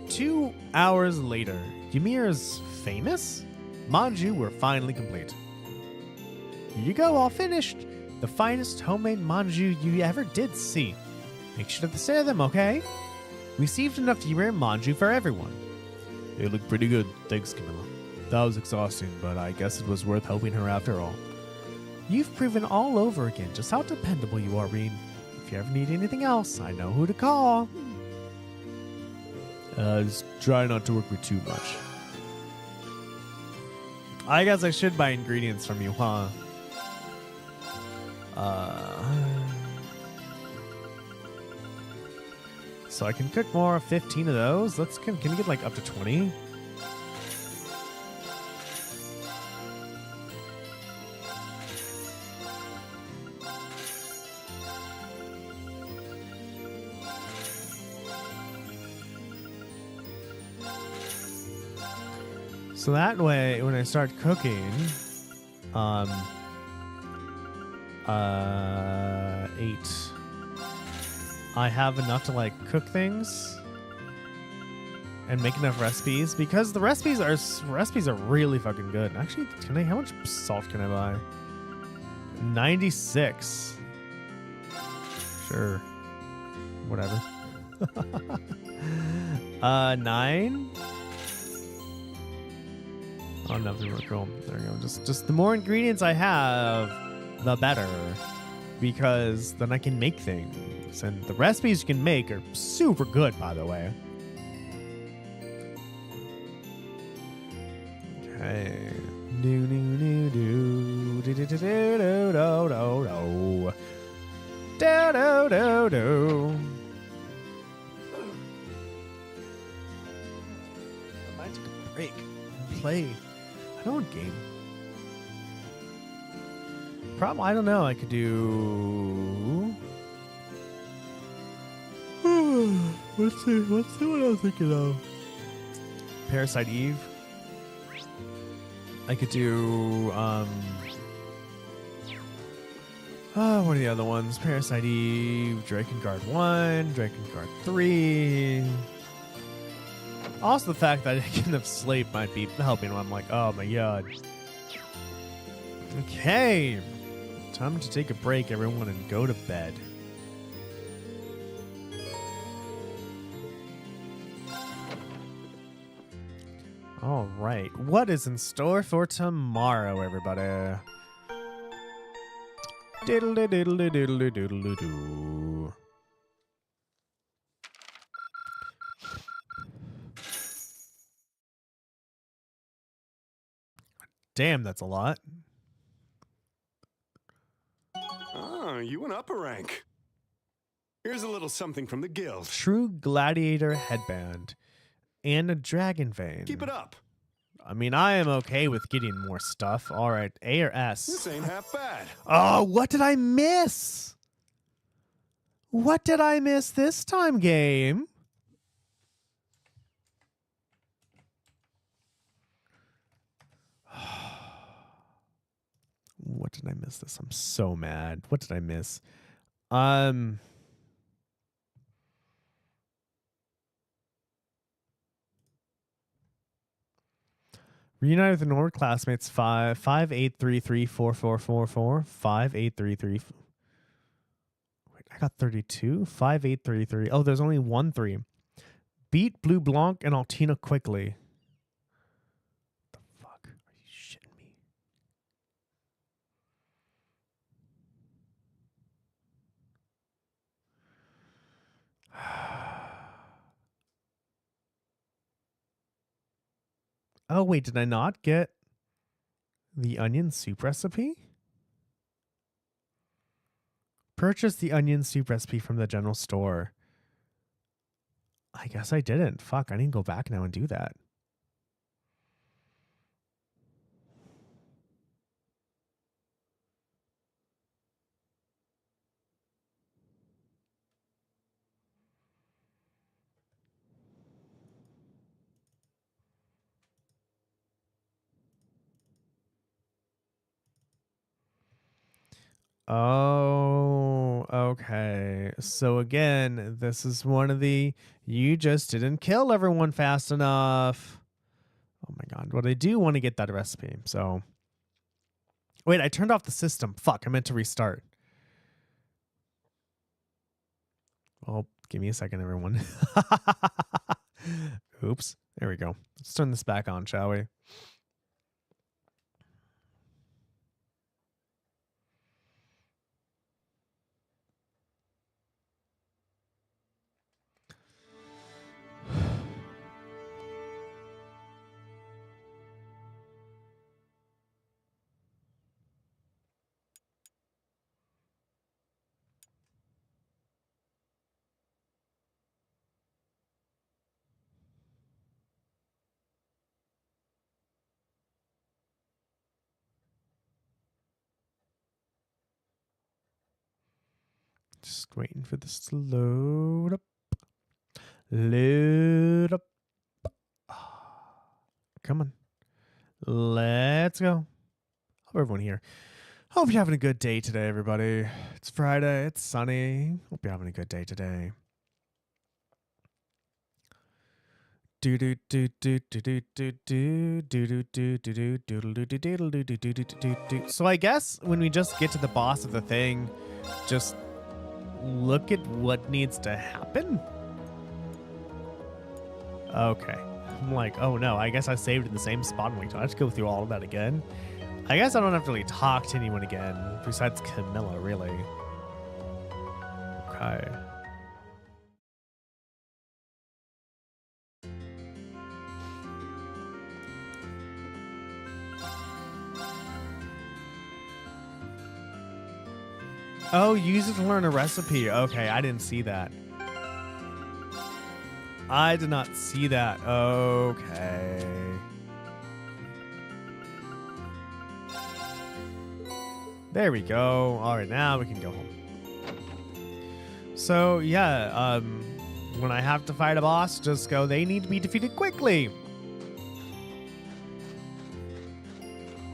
2 hours later, Ymir's famous manju were finally complete. Here you go, all finished. The finest homemade manju you ever did see. Make sure to share them, okay? Received enough Ymir manju for everyone. They look pretty good. Thanks, Camilla. That was exhausting, but I guess it was worth helping her after all. You've proven all over again just how dependable you are, Reen. If you ever need anything else, I know who to call. Just try not to work with too much. I guess I should buy ingredients from you, huh? So I can cook more of 15 of those. Can we get like up to 20? So that way, when I start cooking, 8. I have enough to like cook things and make enough recipes because the recipes are really fucking good. Actually, how much salt can I buy? 96. Sure. Whatever. 9. Oh, nothing really cool. There we go. Just the more ingredients I have, the better. Because then I can make things. And the recipes you can make are super good, by the way. Okay. Do do do do do do do do do do do do do do. I might take a break and play. I don't want game. Problem, I don't know. I could do. Let's see what I'm thinking of. Parasite Eve. I could do what are the other ones? Parasite Eve, Drakengard 1, Drakengard 3. Also the fact that getting enough sleep might be helping when I'm like, oh my god. Okay. Time to take a break, everyone, and go to bed. All right. What is in store for tomorrow, everybody? Diddle diddle diddle diddle doo. Damn, that's a lot. Oh, you went up a rank. Here's a little something from the guild. True gladiator headband and a dragon vein. Keep it up. I mean, I am okay with getting more stuff. All right, A or S? This ain't half bad. Oh, what did I miss? What did I miss this time, game? What did I miss this? I'm so mad. What did I miss? Reunited with the Nord classmates 5,833,4444 5,833. Wait, I got 32. 5,833. Oh, there's only 1 3. Beat Blue Blanc and Altina quickly. The fuck? Are you shitting me? Oh, wait, did I not get the onion soup recipe? Purchase the onion soup recipe from the general store. I guess I didn't. Fuck, I need to go back now and do that. Oh, okay. So again, this is one of the you just didn't kill everyone fast enough. Oh my god. Well, I do want to get that recipe. So wait, I turned off the system. Fuck, I meant to restart. Well, give me a second, everyone. Oops. There we go. Let's turn this back on, shall we? Just waiting for this to load up. Load up. Come on. Let's go. Hope everyone here. Hope you're having a good day today, everybody. It's Friday. It's sunny. Hope you're having a good day today. So I guess when we just get to the boss of the thing, just look at what needs to happen. Okay. I'm like, oh no, I guess I saved in the same spot. I'm like, do I have to go through all of that again? I guess I don't have to really talk to anyone again, besides Camilla, really. Okay. Oh, use it to learn a recipe. Okay, I didn't see that. I did not see that. Okay. There we go. All right, now we can go home. So, yeah, when I have to fight a boss, just go, they need to be defeated quickly.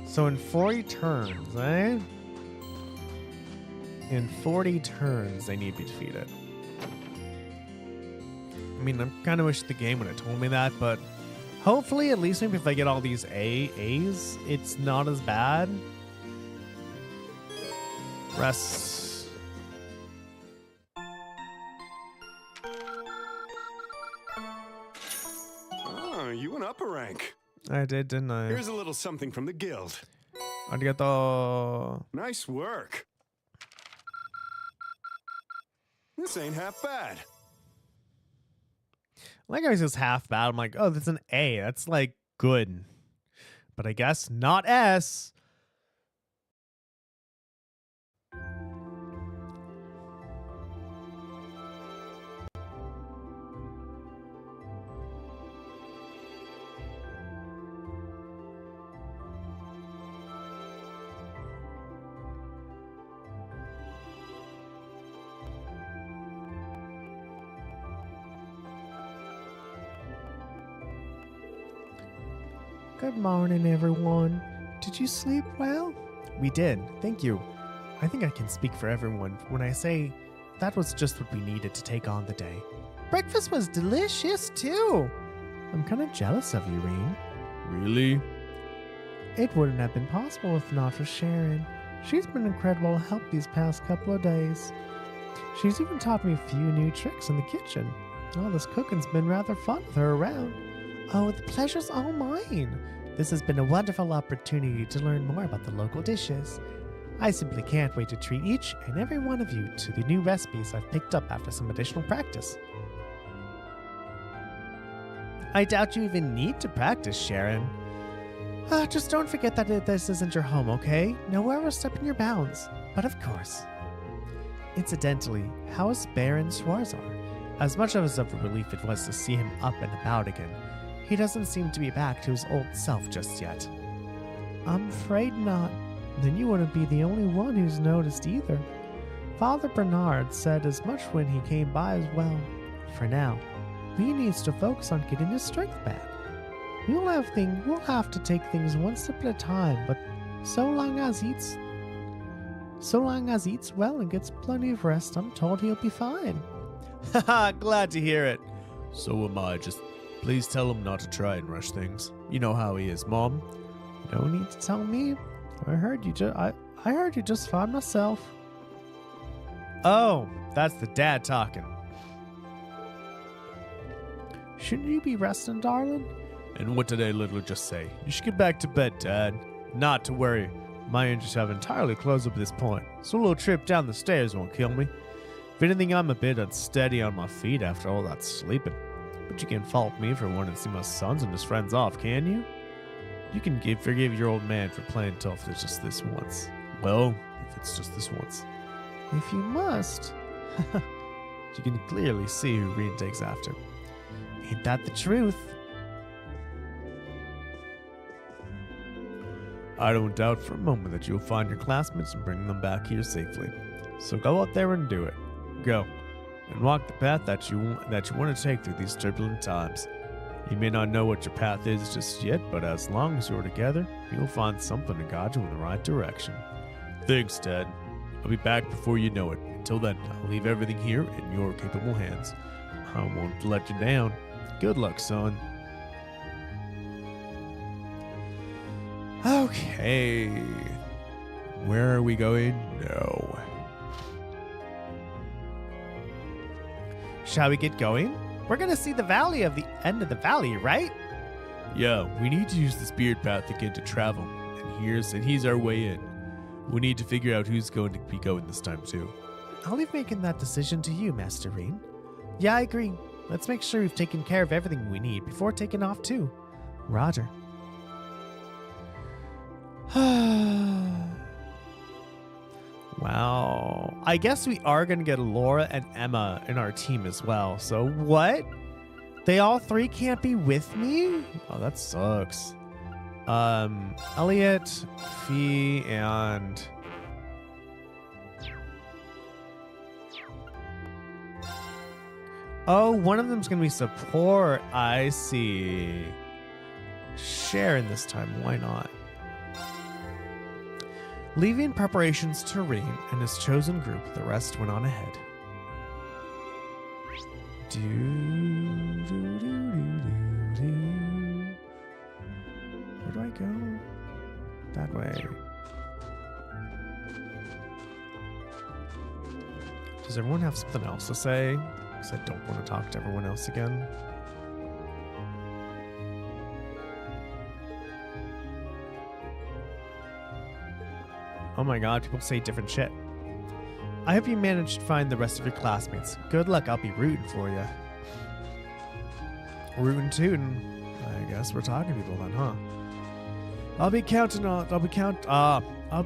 So in 40 turns, eh? In 40 turns, they need to be defeated. I mean, I kind of wish the game would have told me that, but hopefully, at least maybe if I get all these A's, it's not as bad. Rest. Oh, you went up a rank. I did, didn't I? Here's a little something from the guild. Arigato. Nice work. This ain't half bad. Like I was just half bad. I'm like, oh, that's an A. That's like good. But I guess not S. Good morning, everyone. Did you sleep well? We did, thank you. I think I can speak for everyone when I say that was just what we needed to take on the day. Breakfast was delicious, too. I'm kind of jealous of you, Reem. Really? It wouldn't have been possible if not for Sharon. She's been incredible help these past couple of days. She's even taught me a few new tricks in the kitchen. Oh, this cooking's been rather fun with her around. Oh, the pleasure's all mine. This has been a wonderful opportunity to learn more about the local dishes. I simply can't wait to treat each and every one of you to the new recipes I've picked up after some additional practice. I doubt you even need to practice, Sharon. Just don't forget that this isn't your home, okay? Nowhere overstepping your bounds. But of course. Incidentally, how is Baron Schwarzar? As much of a relief it was to see him up and about again, he doesn't seem to be back to his old self just yet. I'm afraid not. Then you wouldn't be the only one who's noticed either. Father Bernard said as much when he came by as well. For now, he needs to focus on getting his strength back. We'll have to take things one step at a time, but so long as eats well and gets plenty of rest, I'm told he'll be fine. Haha, glad to hear it. So am I. Just please tell him not to try and rush things. You know how he is, Mom. No need to tell me. I heard you just fine myself. Oh, that's the dad talking. Shouldn't you be resting, darling? And what did I literally just say? You should get back to bed, Dad. Not to worry. My engines have entirely closed up at this point, so a little trip down the stairs won't kill me. If anything, I'm a bit unsteady on my feet after all that sleeping. But you can't fault me for wanting to see my sons and his friends off, can you? You can forgive your old man for playing tough if it's just this once. Well, if it's just this once. If you must. You can clearly see who Reen takes after. Ain't that the truth? I don't doubt for a moment that you'll find your classmates and bring them back here safely. So go out there and do it. Go. And walk the path that you want to take through these turbulent times. You may not know what your path is just yet, but as long as you're together, you'll find something to guide you in the right direction. Thanks, Dad. I'll be back before you know it. Until then, I'll leave everything here in your capable hands. I won't let you down. Good luck, son. Okay. Where are we going now? Shall we get going? We're gonna see the valley of the end of the valley, right? Yeah, we need to use the spirit path again to travel. And he's our way in. We need to figure out who's going to be going this time too. I'll leave making that decision to you, Master Reen. Yeah, I agree. Let's make sure we've taken care of everything we need before taking off too. Roger. Wow. I guess we are going to get Laura and Emma in our team as well. So what? They all three can't be with me? Oh, that sucks. Elliot, Fee, and... Oh, one of them's going to be support. I see. Sharon this time. Why not? Leaving preparations to Reen and his chosen group, the rest went on ahead. Where do I go? That way. Does everyone have something else to say? Because I don't want to talk to everyone else again. Oh my god, people say different shit. I hope you managed to find the rest of your classmates. Good luck, I'll be rooting for you. Rootin' tootin'. I guess we're talking to people then, huh? I'll be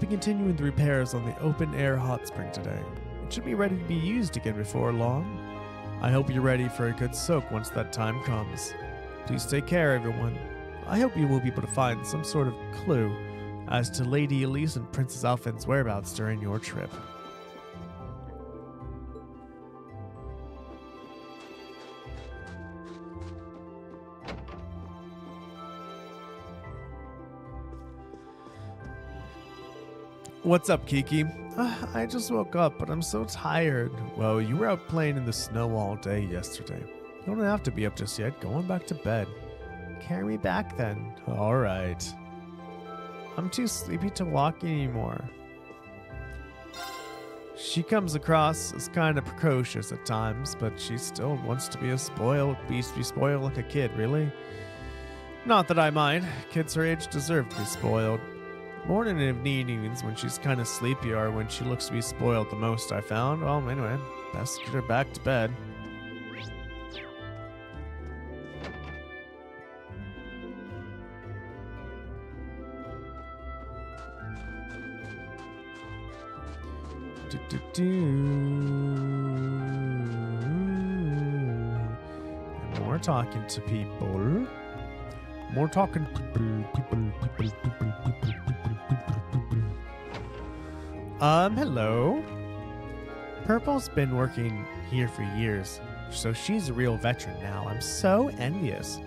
continuing the repairs on the open air hot spring today. It should be ready to be used again before long. I hope you're ready for a good soak once that time comes. Please take care, everyone. I hope you will be able to find some sort of clue as to Lady Elise and Princess Alphen's whereabouts during your trip. What's up, Kiki? I just woke up, but I'm so tired. Well, you were out playing in the snow all day yesterday. You don't have to be up just yet. Go on back to bed. Carry me back then. All right. I'm too sleepy to walk anymore. She comes across as kind of precocious at times, but she still wants to be spoiled like a kid, really. Not that I mind. Kids her age deserve to be spoiled. Morning and evenings when she's kind of sleepy are when she looks to be spoiled the most, I found. Well, anyway, best get her back to bed. And more talking to people. More talking people. Hello. Purple's been working here for years, so she's a real veteran now. I'm so envious.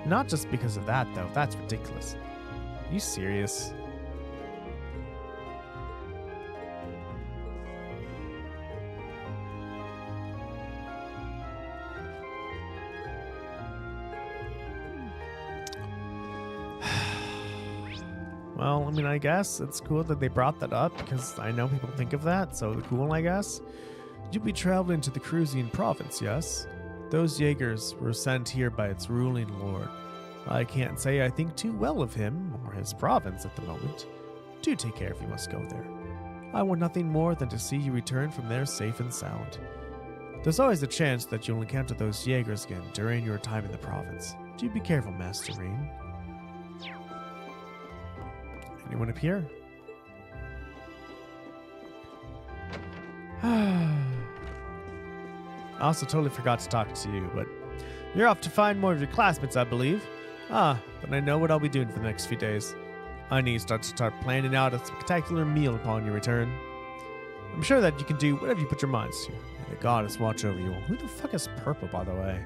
Not just because of that, though. That's ridiculous. Are you serious? Well, I mean, I guess it's cool that they brought that up because I know people think of that, so cool, I guess. You'll be traveling to the Cruzian province, yes? Those Jaegers were sent here by its ruling lord. I can't say I think too well of him or his province at the moment. Do take care if you must go there. I want nothing more than to see you return from there safe and sound. There's always a chance that you'll encounter those Jaegers again during your time in the province. Do be careful, Master Reen. Anyone up here? I also totally forgot to talk to you, but you're off to find more of your classmates, I believe. Then I know what I'll be doing for the next few days. I need to start planning out a spectacular meal upon your return. I'm sure that you can do whatever you put your minds to. May the goddess watch over you. Who the fuck is Purple, by the way?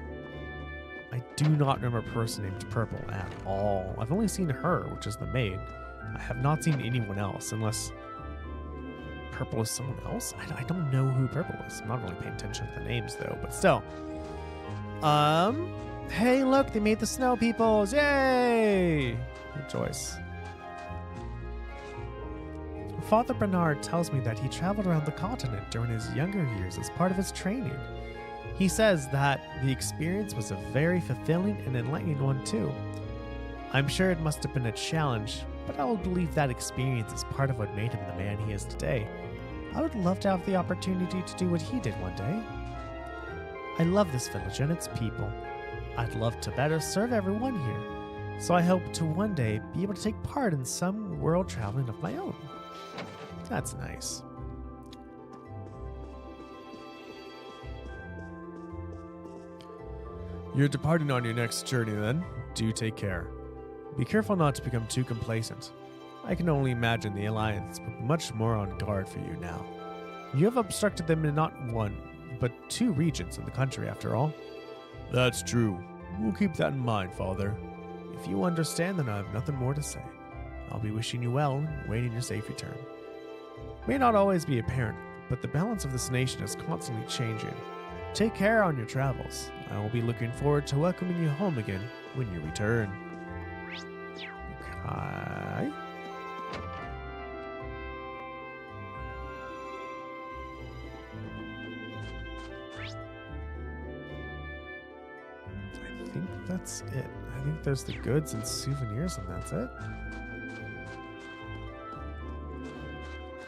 I do not remember a person named Purple at all. I've only seen her, which is the maid. I have not seen anyone else, unless Purple is someone else. I don't know who Purple is. I'm not really paying attention to the names, though, but still. Hey, look, they made the snow peoples. Yay! Rejoice. Father Bernard tells me that he traveled around the continent during his younger years as part of his training. He says that the experience was a very fulfilling and enlightening one too. I'm sure it must have been a challenge, but I will believe that experience is part of what made him the man he is today. I would love to have the opportunity to do what he did one day. I love this village and its people. I'd love to better serve everyone here, so I hope to one day be able to take part in some world traveling of my own. That's nice. You're departing on your next journey then. Do take care. Be careful not to become too complacent. I can only imagine the Alliance will be much more on guard for you now. You have obstructed them in not one, but 2 regions in the country after all. That's true. We'll keep that in mind, Father. If you understand, then I have nothing more to say. I'll be wishing you well and waiting your safe return. May not always be apparent, but the balance of this nation is constantly changing. Take care on your travels. I will be looking forward to welcoming you home again when you return. Okay. I think that's it. I think there's the goods and souvenirs, and that's it.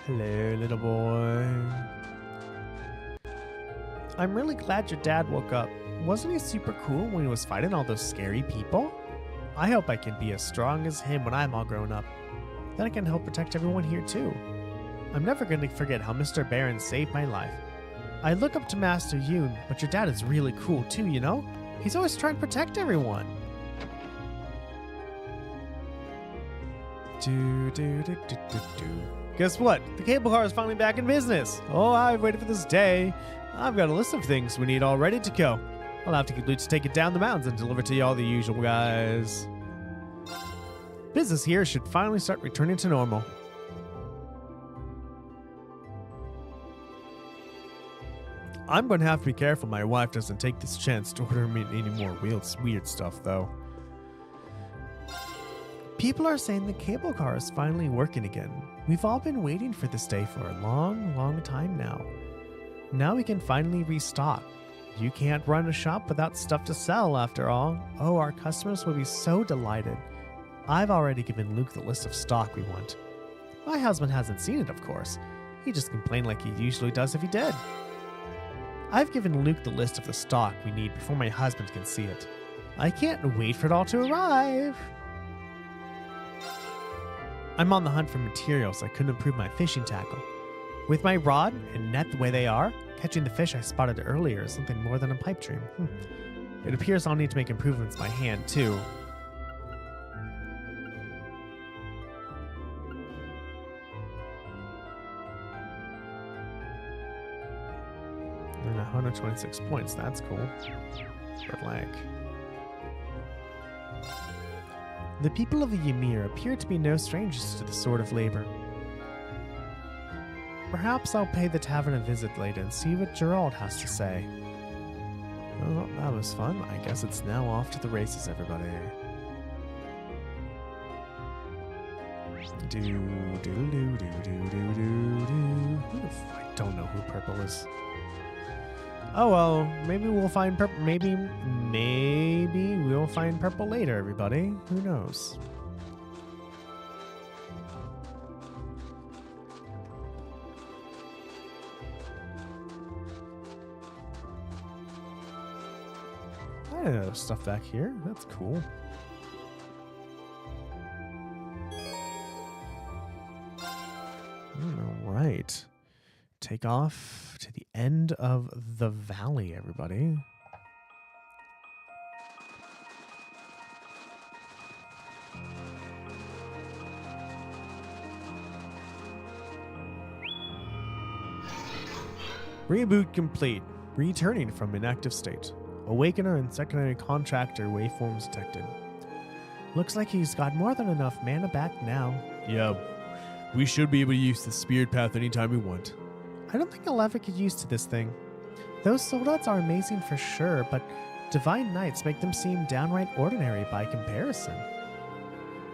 Hello, little boy. I'm really glad your dad woke up. Wasn't he super cool when he was fighting all those scary people? I hope I can be as strong as him when I'm all grown up. Then I can help protect everyone here too. I'm never going to forget how Mr. Baron saved my life. I look up to Master Yoon, but your dad is really cool too, you know? He's always trying to protect everyone. Guess what? The cable car is finally back in business. Oh, I've waited for this day. I've got a list of things we need all ready to go. I'll have to get Luke to take it down the mountains and deliver to you all the usual guys. Business here should finally start returning to normal. I'm going to have to be careful my wife doesn't take this chance to order me any more weird stuff, though. People are saying the cable car is finally working again. We've all been waiting for this day for a long, long time now. Now we can finally restock. You can't run a shop without stuff to sell, after all. Oh, our customers will be so delighted. I've already given Luke the list of stock we want. My husband hasn't seen it, of course. He just complained like he usually does if he did. I've given Luke the list of the stock we need before my husband can see it. I can't wait for it all to arrive. I'm on the hunt for materials I couldn't improve my fishing tackle. With my rod and net the way they are, catching the fish I spotted earlier is something more than a pipe dream. It appears I'll need to make improvements by hand, too. And 126 points, that's cool. But like... The people of the Ymir appear to be no strangers to this sort of labor. Perhaps I'll pay the tavern a visit later and see what Gerald has to say. Well, that was fun. I guess it's now off to the races, everybody. I don't know who Purple is. Oh well, maybe we'll find Purple. Maybe we'll find Purple later, everybody. Who knows? I didn't know there's stuff back here. That's cool. All right. Take off to the end of the valley, everybody. Reboot complete. Returning from inactive state. Awakener and Secondary Contractor waveforms detected. Looks like he's got more than enough mana back now. Yeah, we should be able to use the Spirit Path anytime we want. I don't think I'll ever get used to this thing. Those soldats are amazing for sure, but Divine Knights make them seem downright ordinary by comparison.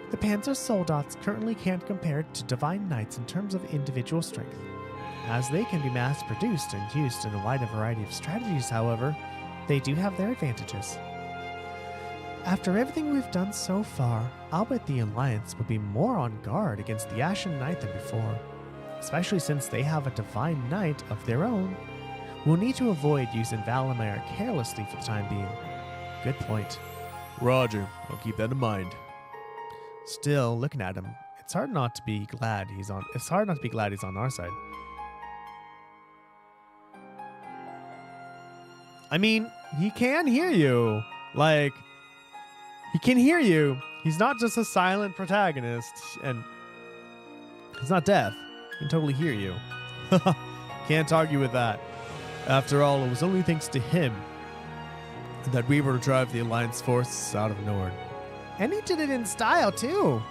The Panzer soldats currently can't compare to Divine Knights in terms of individual strength. As they can be mass-produced and used in a wide variety of strategies, however, they do have their advantages. After everything we've done so far, I'll bet the Alliance will be more on guard against the Ashen Knight than before, especially since they have a Divine Knight of their own. We'll need to avoid using Valimir carelessly for the time being. Good point. Roger, I'll keep that in mind. Still, looking at him, it's hard not to be glad he's on our side. I mean, he can hear you. Like, he can hear you. He's not just a silent protagonist, and he's not deaf. He can totally hear you. Can't argue with that. After all, it was only thanks to him that we were to drive the Alliance forces out of Nord. And he did it in style, too.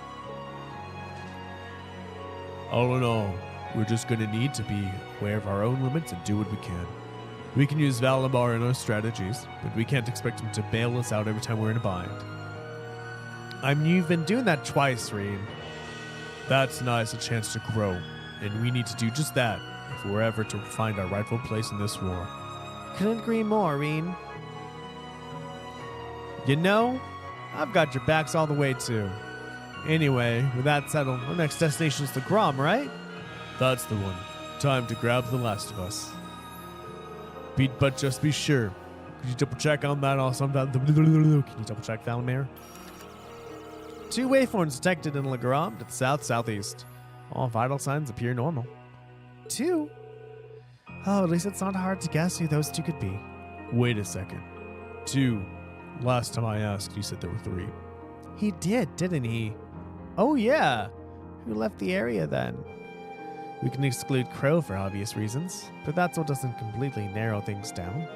All in all, we're just going to need to be aware of our own limits and do what we can. We can use Valimir in our strategies, but we can't expect him to bail us out every time we're in a bind. I mean, you've been doing that twice, Reed. That's nice, a chance to grow, and we need to do just that if we're ever to find our rightful place in this war. Couldn't agree more, Reed. You know, I've got your backs all the way, too. Anyway, with that settled, our next destination is the Grom, right? That's the one. Time to grab the last of us. But just be sure. Could you double check on that also? Can you double check Valimir? 2 waveforms detected in Le Grom to the south-southeast. All vital signs appear normal. 2? Oh, at least it's not hard to guess who those 2 could be. Wait a second. 2. Last time I asked, you said there were 3. He did, didn't he? Oh, yeah. Who left the area then? We can exclude Crow for obvious reasons, but that's what doesn't completely narrow things down.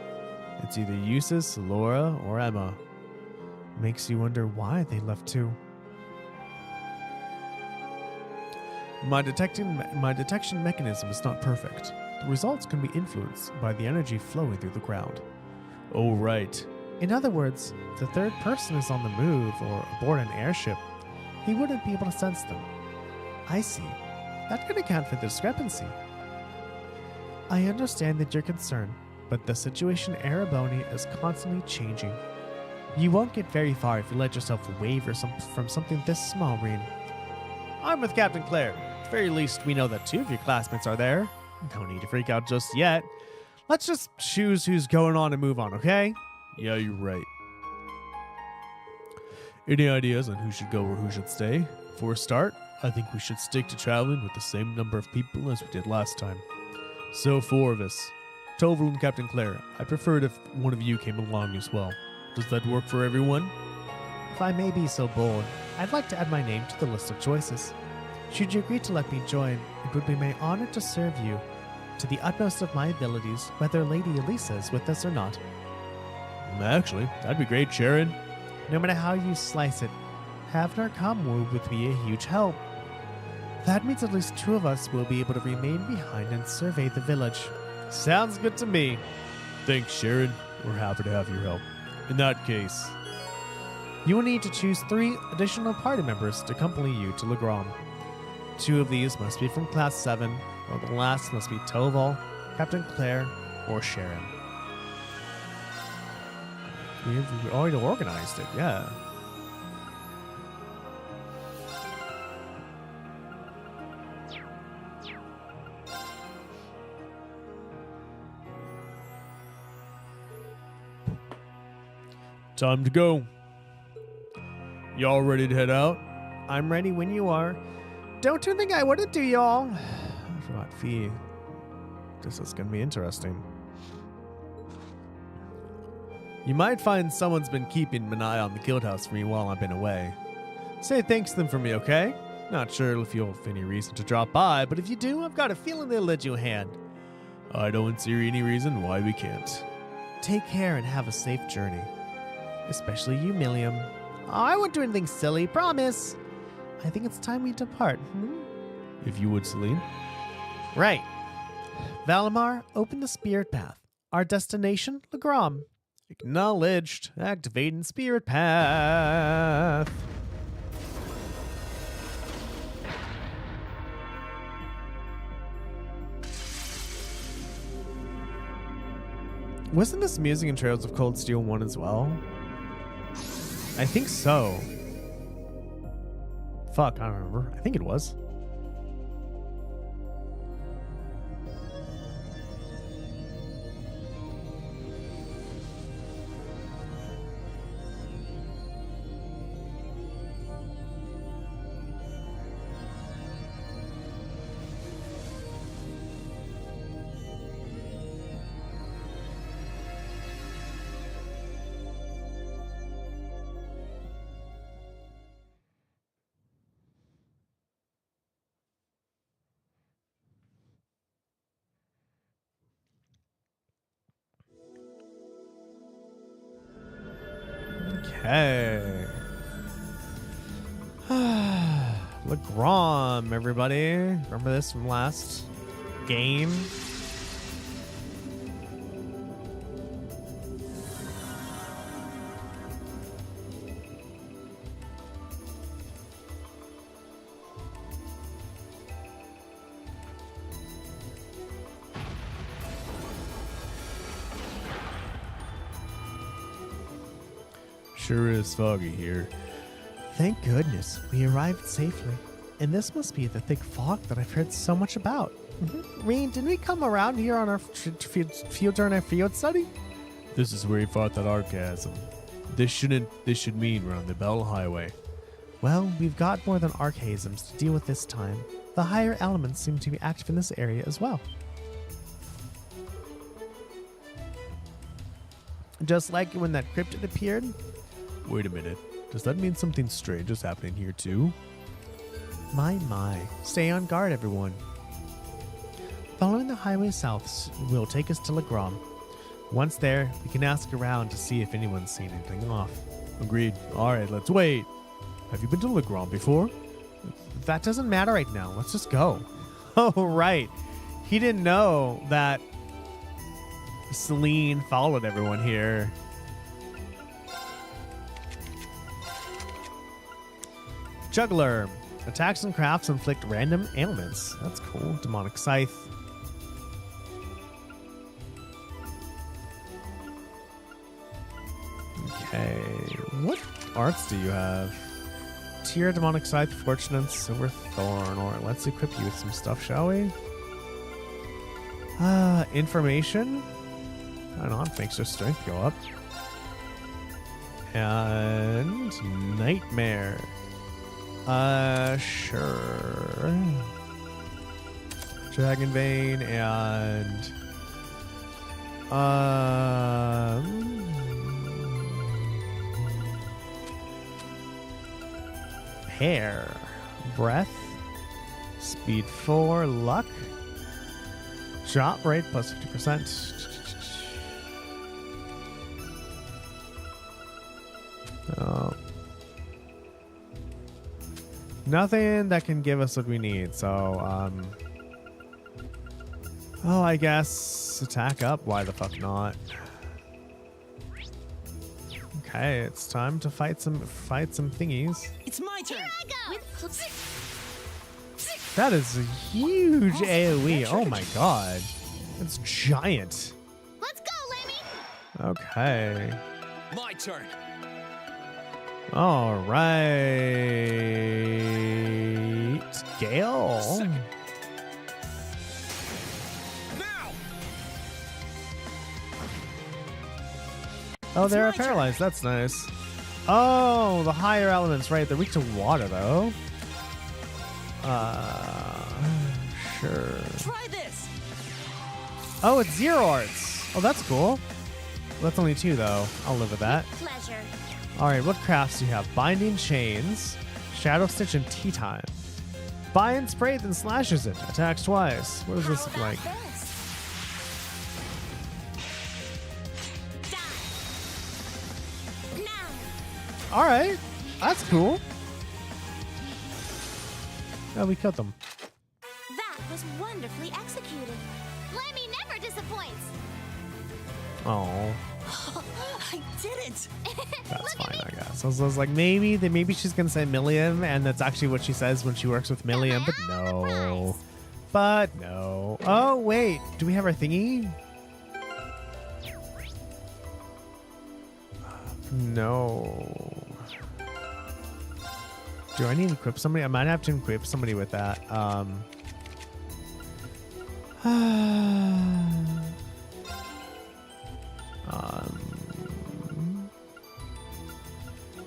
It's either Eustace, Laura, or Emma. Makes you wonder why they left too. My detection mechanism is not perfect. The results can be influenced by the energy flowing through the ground. Oh, right. In other words, if the third person is on the move or aboard an airship, he wouldn't be able to sense them. I see. That could account for the discrepancy. I understand that you're concerned, but the situation in Ereboni is constantly changing. You won't get very far if you let yourself waver from something this small, Reen. I'm with Captain Claire. At the very least, we know that 2 of your classmates are there. No need to freak out just yet. Let's just choose who's going on and move on, okay? Yeah, you're right. Any ideas on who should go or who should stay? For a start, I think we should stick to traveling with the same number of people as we did last time. So 4 of us. Toval and Captain Claire. I prefer it if one of you came along as well. Does that work for everyone? If I may be so bold, I'd like to add my name to the list of choices. Should you agree to let me join, it would be my honor to serve you to the utmost of my abilities, whether Lady Elisa is with us or not. Actually, that'd be great, Sharon. No matter how you slice it, having her come would be a huge help. That means at least 2 of us will be able to remain behind and survey the village. Sounds good to me. Thanks, Sharon. We're happy to have your help. In that case, you will need to choose 3 additional party members to accompany you to Le Grom. 2 of these must be from Class 7, while the last must be Toval, Captain Claire, or Sharon. We've already organized it, yeah. Time to go. Y'all ready to head out? I'm ready when you are. Don't you think I wouldn't do, y'all? I forgot Fee. This is gonna be interesting. You might find someone's been keeping an eye on the guild house for me while I've been away. Say thanks to them for me, okay? Not sure if you'll have any reason to drop by, but if you do, I've got a feeling they'll lend you a hand. I don't see any reason why we can't. take care and have a safe journey. Especially you, Milliam. Oh, I won't do anything silly, promise. I think it's time we depart. If you would, Celine. Right. Valimar, open the spirit path. Our destination, Legrom. Acknowledged. Activating spirit path. Wasn't this music in Trails of Cold Steel 1 as well? I think so. Fuck, I don't remember. I think it was. Okay. Legrom, everybody. Remember this from last game? Sure is foggy here. Thank goodness we arrived safely. And this must be the thick fog that I've heard so much about. Reen, didn't we come around here on our field during our field study? This is where he fought that archasm. This should mean we're on the Bell Highway. Well, we've got more than archasms to deal with this time. The higher elements seem to be active in this area as well. Just like when that cryptid appeared. Wait a minute. Does that mean something strange is happening here too? My. Stay on guard, everyone. Following the highway south will take us to Legrom. Once there, we can ask around to see if anyone's seen anything off. Agreed. Alright, let's wait. Have you been to Legrom before? That doesn't matter right now. Let's just go. Oh, right. He didn't know that Celine followed everyone here. Juggler. Attacks and crafts inflict random ailments. That's cool. Demonic Scythe. Okay. What arts do you have? Tier, Demonic Scythe, Fortunate, Silver Thorn. Or let's equip you with some stuff, shall we? Information. I don't know. It makes your strength go up. And Nightmare. Sure. Dragon Vein and Hair, Breath, Speed 4, Luck, Drop rate plus 50%. Nothing that can give us what we need, so, oh, I guess attack up. Why the fuck not? Okay, it's time to fight some thingies. It's my turn. Here I go. That is a huge AoE. Oh my god. It's giant. Let's go, Lemmy. Okay. My turn. All right. Gale. Second. Now. Oh, It's they're my turn. paralyzed. That's nice. Oh, the higher elements, right? They're weak to water, though. Sure. Try this. Oh, it's Zero Arts. Oh, that's cool. That's only 2, though. I'll live with that. Pleasure. All right, what crafts do you have? Binding Chains, Shadow Stitch, and Tea Time. Bind, spray, then slashes it. Attacks twice. What does this look like? All right. That's cool. Oh, we killed them. That was wonderfully executed. Lemmy never disappoints. Oh, I did it! that's fine, I guess. I was like, maybe she's gonna say Milliam, and that's actually what she says when she works with Milliam, but no. But no. Oh, wait. Do we have our thingy? No. Do I need to equip somebody? I might have to equip somebody with that.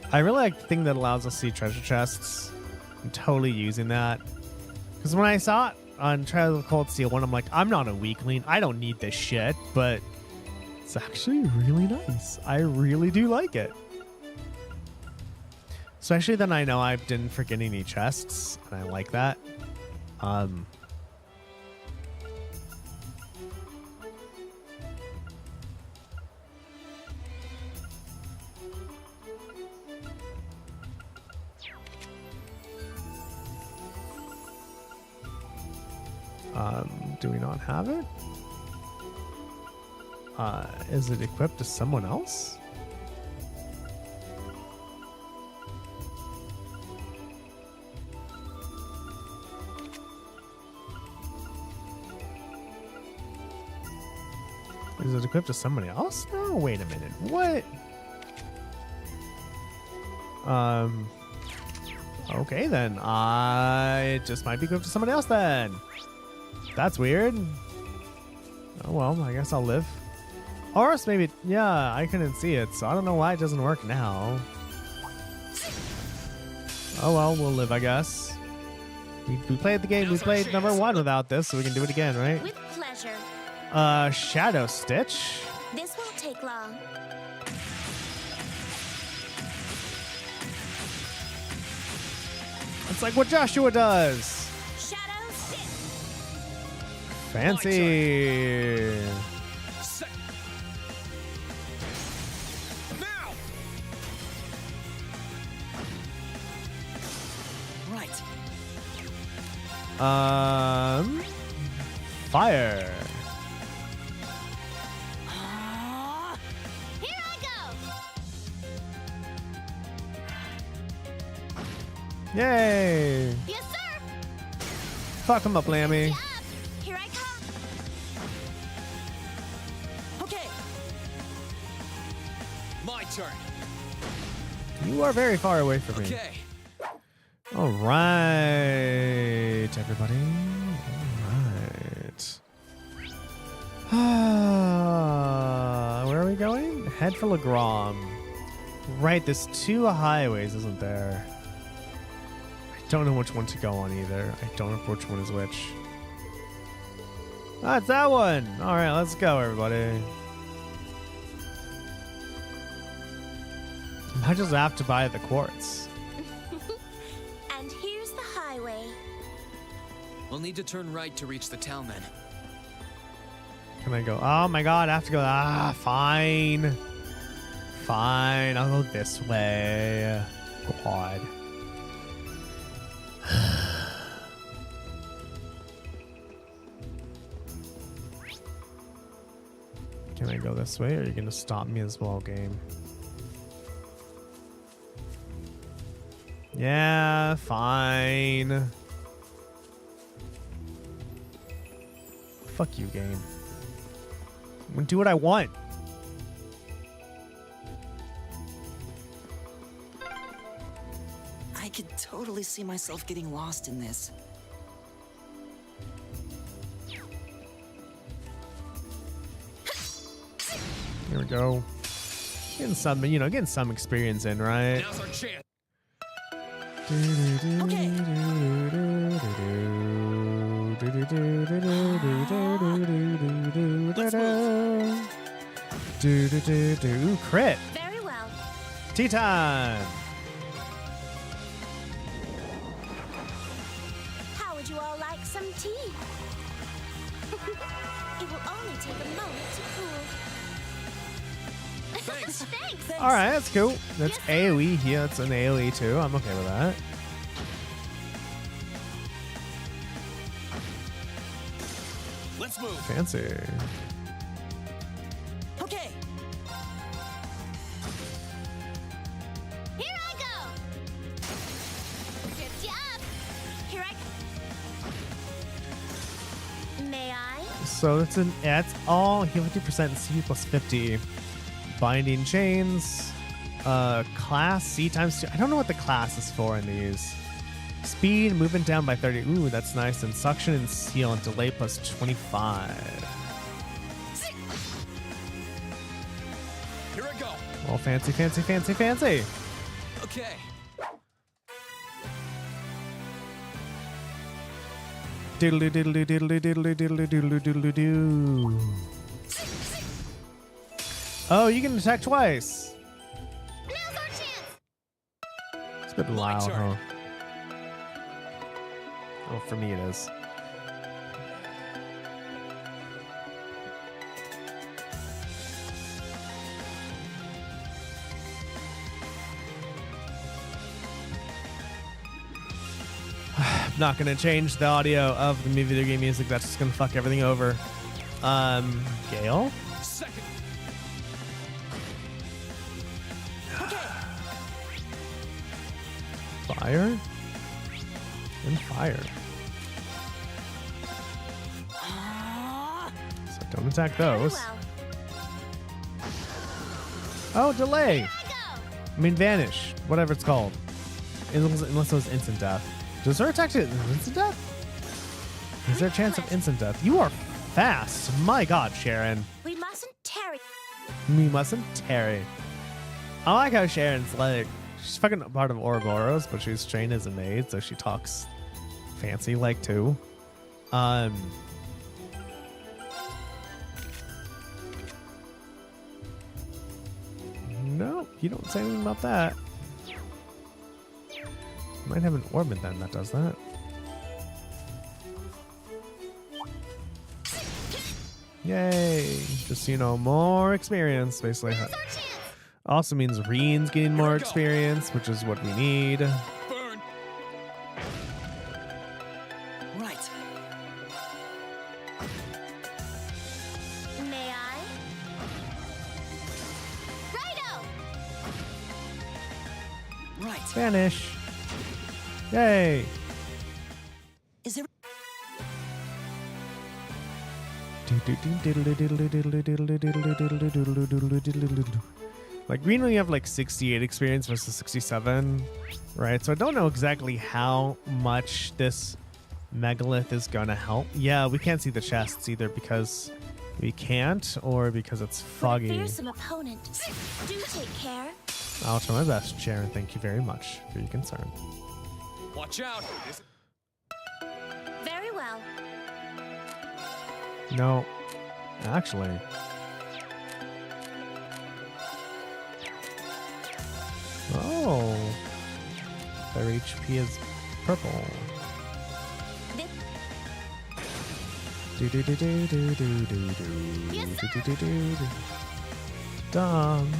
I really like the thing that allows us to see treasure chests. I'm totally using that. Because when I saw it on Trials of Cold Steel 1, I'm like, I'm not a weakling. I don't need this shit. But it's actually really nice. I really do like it. Especially then I know I didn't forget any chests. And I like that. Do we not have it? Is it equipped to someone else? Is it equipped to somebody else? No, wait a minute. What? Okay then. It just might be equipped to somebody else then. That's weird. Oh well, I guess I'll live. Or else maybe, yeah, I couldn't see it, so I don't know why it doesn't work now. Oh well, we'll live, I guess. We played the game, we played number 1 without this, so we can do it again, right? With pleasure. Shadow Stitch. This won't take long. It's like what Joshua does. Shadow Stitch. Fancy. Set. Now! Right. Fire. Here I go. Yay. Yes, sir. Fuck him up, Lammy. Up. Here I come. Okay. My turn. You are very far away from me. Okay. All right, everybody. All right. Where are we going? Head for Legrom. Right, there's 2 highways, isn't there? I don't know which one to go on either. I don't know which one is which. Ah, it's that one. All right, let's go, everybody. I just have to buy the quartz. And here's the highway. We'll need to turn right to reach the town then. Can I go? Oh my god, I have to go. Ah, fine. Fine, I'll go this way. God. Can I go this way, or are you gonna stop me as well, game? Yeah, fine. Fuck you, game. I'm gonna do what I want. I could totally see myself getting lost in this. Here we go. Getting some, getting some experience in, right? Now's our chance. Okay. Ooh, crit. Very well. Tea time. How would you all like some tea? It will only take a moment to cool. Thanks. Thanks. All right, that's cool. That's Yes, sir. AoE here. It's an AoE too. I'm okay with that. Let's move. Fancy. Okay. Here I go. Lift you up. Here I. May I? So that's all heal 50% C plus 50. Binding chains. Class C times 2. I don't know what the class is for in these. Speed, movement down by 30. Ooh, that's nice. And suction and seal and delay plus 25. Here I go. Oh, fancy, fancy, fancy, fancy. Okay. Diddly diddly diddly diddly diddly diddly diddly doo. Oh, you can attack twice. Now's our chance. It's a bit My loud, turn. huh? Oh, for me it is. I'm not gonna change the audio of the video game music. That's just gonna fuck everything over. Gale? Second. Fire? And fire. So don't attack Very those. well. Oh, delay! Here I go. I mean, vanish. Whatever it's called. Unless it was instant death. Does her attack hit instant death? Is there a chance of instant death? You are fast. My god, Sharon. We mustn't tarry. We mustn't tarry. I like how Sharon's like, she's fucking part of Ouroboros, but she's trained as a maid, so she talks fancy like too. No, you don't say anything about that. Might have an orbit then that does that. Yay! Just so you know, more experience basically. Now's our chance. Also means Reen's getting more Here we go. experience, which is what we need. Burn. Right. May I? Righto. Right. Vanish. Yay! Is there Like green only have like 68 experience versus 67, right? So I don't know exactly how much this megalith is gonna help. Yeah, we can't see the chests either because we can't or because it's What a foggy. fearsome opponent. Do take care. I'll try my best, Sharon. Thank you very much for your concern. Watch out. Very well. No, actually. Oh, their HP is purple. This Do do do do do do do do Yes, do sir. do do do. Done.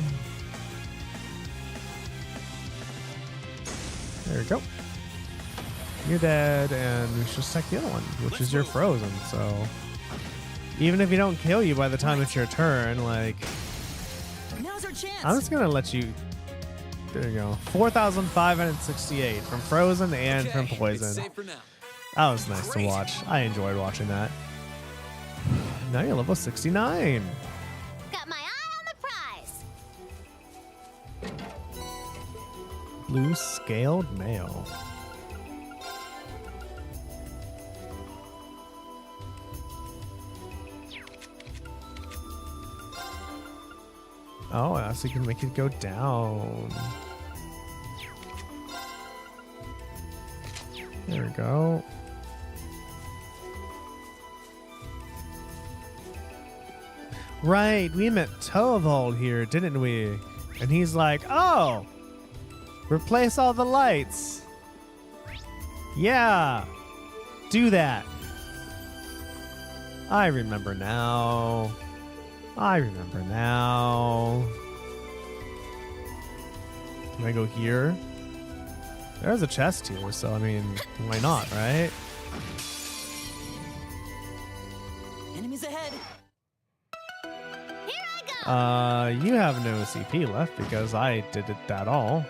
There we go. You're dead, and we should just check the other one, which Let's is your move. frozen. So even if you don't kill you by the time it's your turn, like now's our chance? I'm just gonna let you. There you go. 4,568 from frozen and Okay, from It's poison. safe for now. That was nice to Great. watch. I enjoyed watching that. Now you're level 69. got my eye on the prize. Blue scaled mail. Oh, so you can make it go down. There we go. Right, we met Tovold here, didn't we? And he's like, oh, replace all the lights. Yeah, do that. I remember now. I remember now. Can I go here? There's a chest here, so I mean, why not, right? Enemies ahead. Here I go. You have no CP left because I did it that all.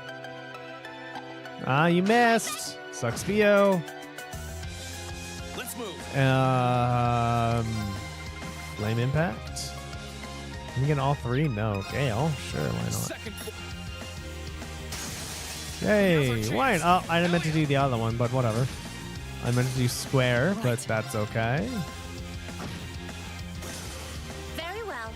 Ah, you missed. Sucks for you. Let's move. Flame impact. Can you get all three? No. Gale. Sure, why not? Second. Hey, why? Oh, I didn't meant to do the other one, but whatever. I meant to do square, but that's okay. Very well.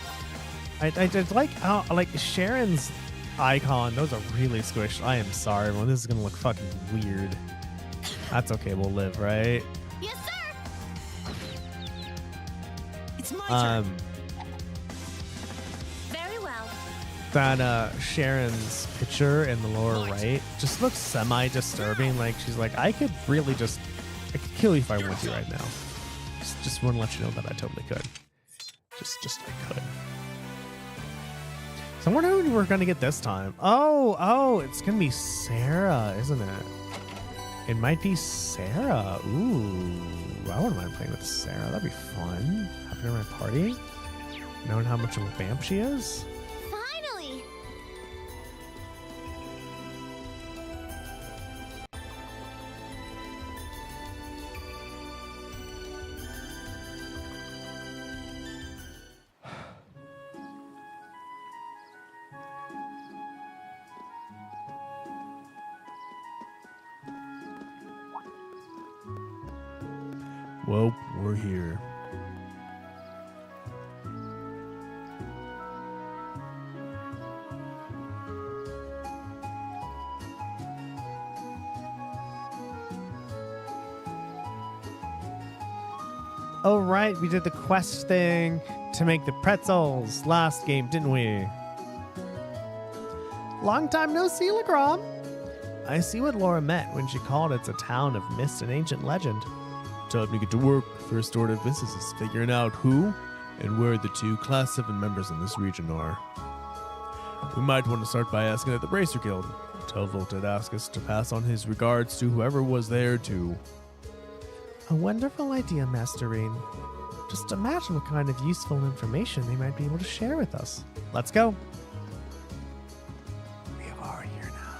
I just like how like Sharon's icon. Those are really squished. I am sorry, everyone. This is gonna look fucking weird. That's okay. We'll live, right? Yes, sir. It's my turn. Very well. That Sharon's picture in the lower right just looks semi-disturbing. Like she's like, I could kill you if I want to right now. Just want to let you know that I totally could. Just I could. So I wonder who we're gonna get this time. Oh, it's gonna be Sarah, isn't it? It might be Sarah. Ooh, I wouldn't mind playing with Sarah. That'd be fun. Having her in my party, knowing how much of a vamp she is. Finally. Well, we're here. Oh, right, we did the quest thing to make the pretzels last game, didn't we? Long time no see, Legrom. I see what Laura meant when she called it a town of myth and ancient legend. Time to get to work. First order of business is figuring out who and where the two Class 7 members in this region are. We might want to start by asking at the Bracer Guild. Tovolt did ask us to pass on his regards to whoever was there too. A wonderful idea, Master Rain. Just imagine what kind of useful information they might be able to share with us. Let's go. We are here now.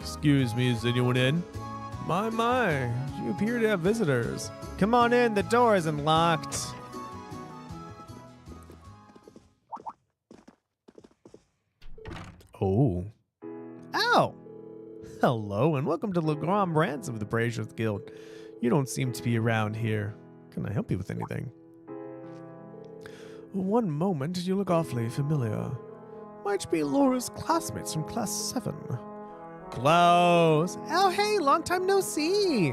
Excuse me, is anyone in? My, you appear to have visitors. Come on in, the door isn't locked. Oh. Ow! Hello, and welcome to Legrom Brands of the Brazier's Guild. You don't seem to be around here. Can I help you with anything? One moment, you look awfully familiar. Might be Laura's classmates from Class 7. Close. Oh, hey, long time no see.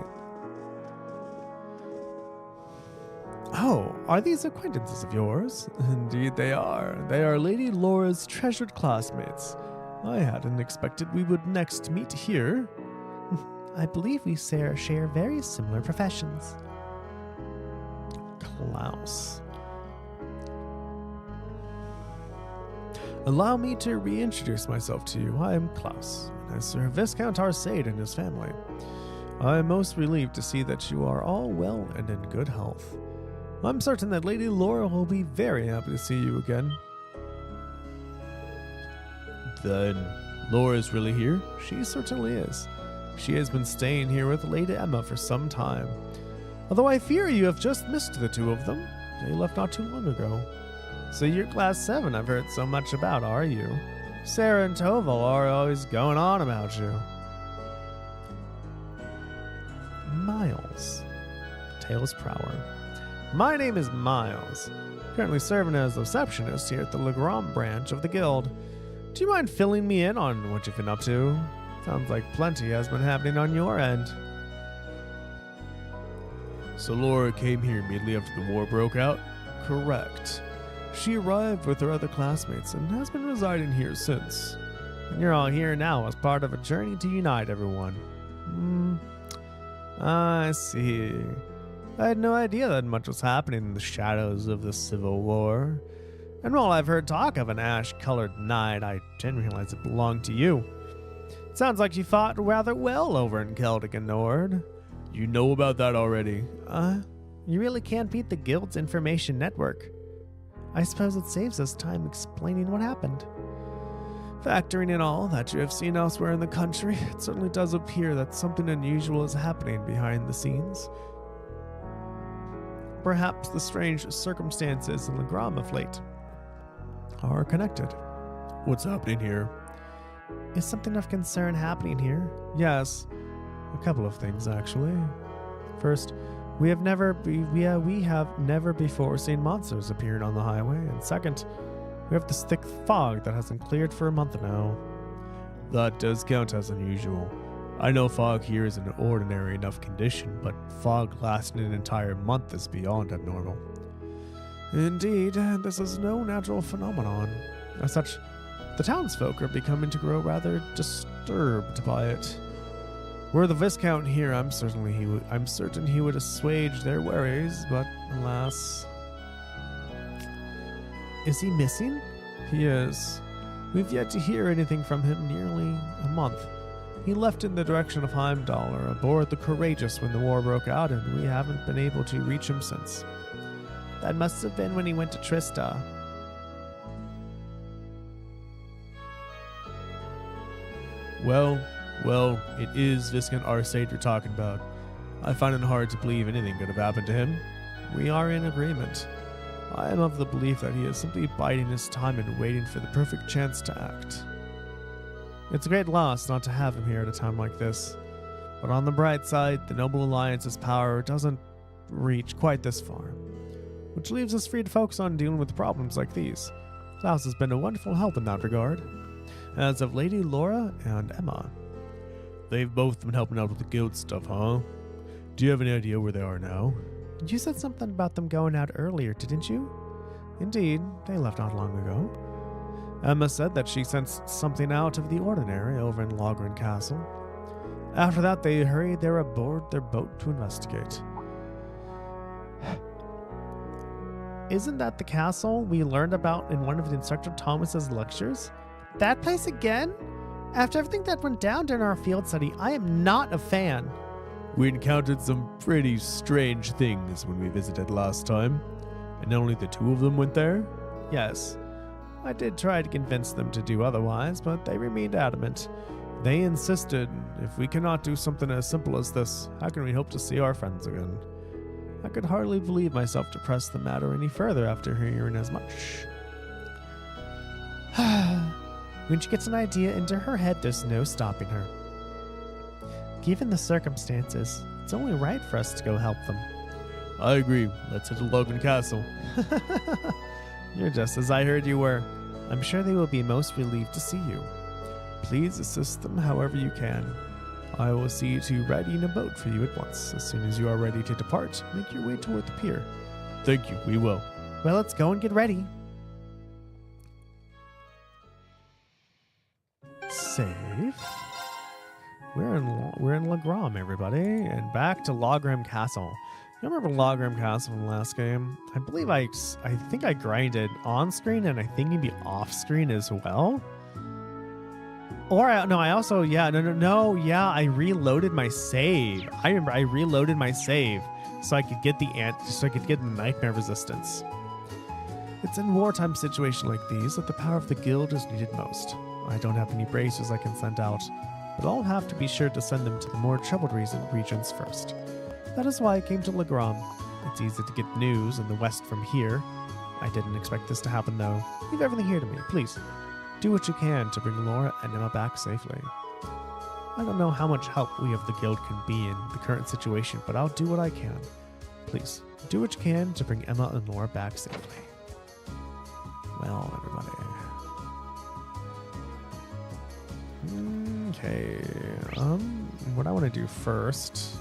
Oh, are these acquaintances of yours? Indeed they are. They are Lady Laura's treasured classmates. I hadn't expected we would next meet here. I believe we share very similar professions. Klaus. Allow me to reintroduce myself to you. I am Klaus. I serve Viscount Arcade and his family. I am most relieved to see that you are all well and in good health. I'm certain that Lady Laura will be very happy to see you again. Then, Laura's really here? She certainly is. She has been staying here with Lady Emma for some time. Although I fear you have just missed the two of them. They left not too long ago. So you're Class 7 I've heard so much about, are you? Sarah and Toval are always going on about you. Miles. Tails Prower. My name is Miles. Currently serving as receptionist here at the Legrom branch of the guild. Do you mind filling me in on what you've been up to? Sounds like plenty has been happening on your end. So Laura came here immediately after the war broke out? Correct. She arrived with her other classmates and has been residing here since. And you're all here now as part of a journey to unite everyone. I see. I had no idea that much was happening in the shadows of the Civil War. And while I've heard talk of an ash-colored knight, I didn't realize it belonged to you. It sounds like you fought rather well over in Celtic and Nord. You know about that already. You really can't beat the Guild's information network. I suppose it saves us time explaining what happened. Factoring in all that you have seen elsewhere in the country, it certainly does appear that something unusual is happening behind the scenes. Perhaps the strange circumstances in Legram of late are connected. What's happening here? Is something of concern happening here? Yes, a couple of things actually. First, we have never before seen monsters appearing on the highway, and second, we have this thick fog that hasn't cleared for a month now. That does count as unusual. I know fog here is an ordinary enough condition, but fog lasting an entire month is beyond abnormal. Indeed, this is no natural phenomenon. As such, the townsfolk are becoming to grow rather disturbed by it. Were the Viscount here, I'm certain he would assuage their worries, but alas. Is he missing? He is. We've yet to hear anything from him nearly a month. He left in the direction of Heimdall aboard the Courageous when the war broke out, and we haven't been able to reach him since. That must have been when he went to Trista. Well, it is Viscount Arcade you're talking about. I find it hard to believe anything could have happened to him. We are in agreement. I am of the belief that he is simply biding his time and waiting for the perfect chance to act. It's a great loss not to have him here at a time like this. But on the bright side, the Noble Alliance's power doesn't reach quite this far, which leaves us free to focus on dealing with problems like these. Klaus has been a wonderful help in that regard, as have Lady Laura and Emma. They've both been helping out with the guild stuff, huh? Do you have any idea where they are now? You said something about them going out earlier, didn't you? Indeed, they left not long ago. Emma said that she sensed something out of the ordinary over in Logren Castle. After that, they hurried there aboard their boat to investigate. Isn't that the castle we learned about in one of Instructor Thomas's lectures? That place again? After everything that went down during our field study, I am not a fan. We encountered some pretty strange things when we visited last time, and only the two of them went there? Yes. I did try to convince them to do otherwise, but they remained adamant. They insisted, if we cannot do something as simple as this, how can we hope to see our friends again? I could hardly believe myself to press the matter any further after hearing as much. When she gets an idea into her head, there's no stopping her. Given the circumstances, it's only right for us to go help them. I agree. Let's head to Logan Castle. You're just as I heard you were. I'm sure they will be most relieved to see you. Please assist them however you can. I will see to readying a boat for you at once. As soon as you are ready to depart, make your way toward the pier. Thank you, we will. Well, let's go and get ready. Save. We're in Legram, everybody, and back to Logram Castle. You remember Logram Castle from the last game? I believe I think I grinded on screen, and I think maybe off screen as well. Or I reloaded my save. I remember I reloaded my save so I could get the nightmare resistance. It's in wartime situations like these that the power of the guild is needed most. I don't have any bracers I can send out, but I'll have to be sure to send them to the more troubled regions first. That is why I came to Legram. It's easy to get news in the west from here. I didn't expect this to happen, though. Leave everything here to me, please. Do what you can to bring Laura and Emma back safely. I don't know how much help we of the guild can be in the current situation, but I'll do what I can. Please, do what you can to bring Emma and Laura back safely. Well, everybody. Okay, what I want to do first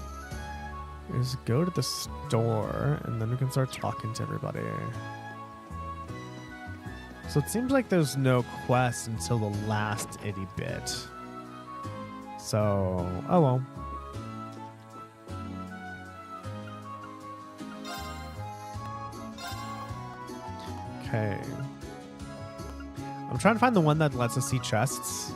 is go to the store, and then we can start talking to everybody. So it seems like there's no quest until the last itty bit. So, oh well. Okay. I'm trying to find the one that lets us see chests.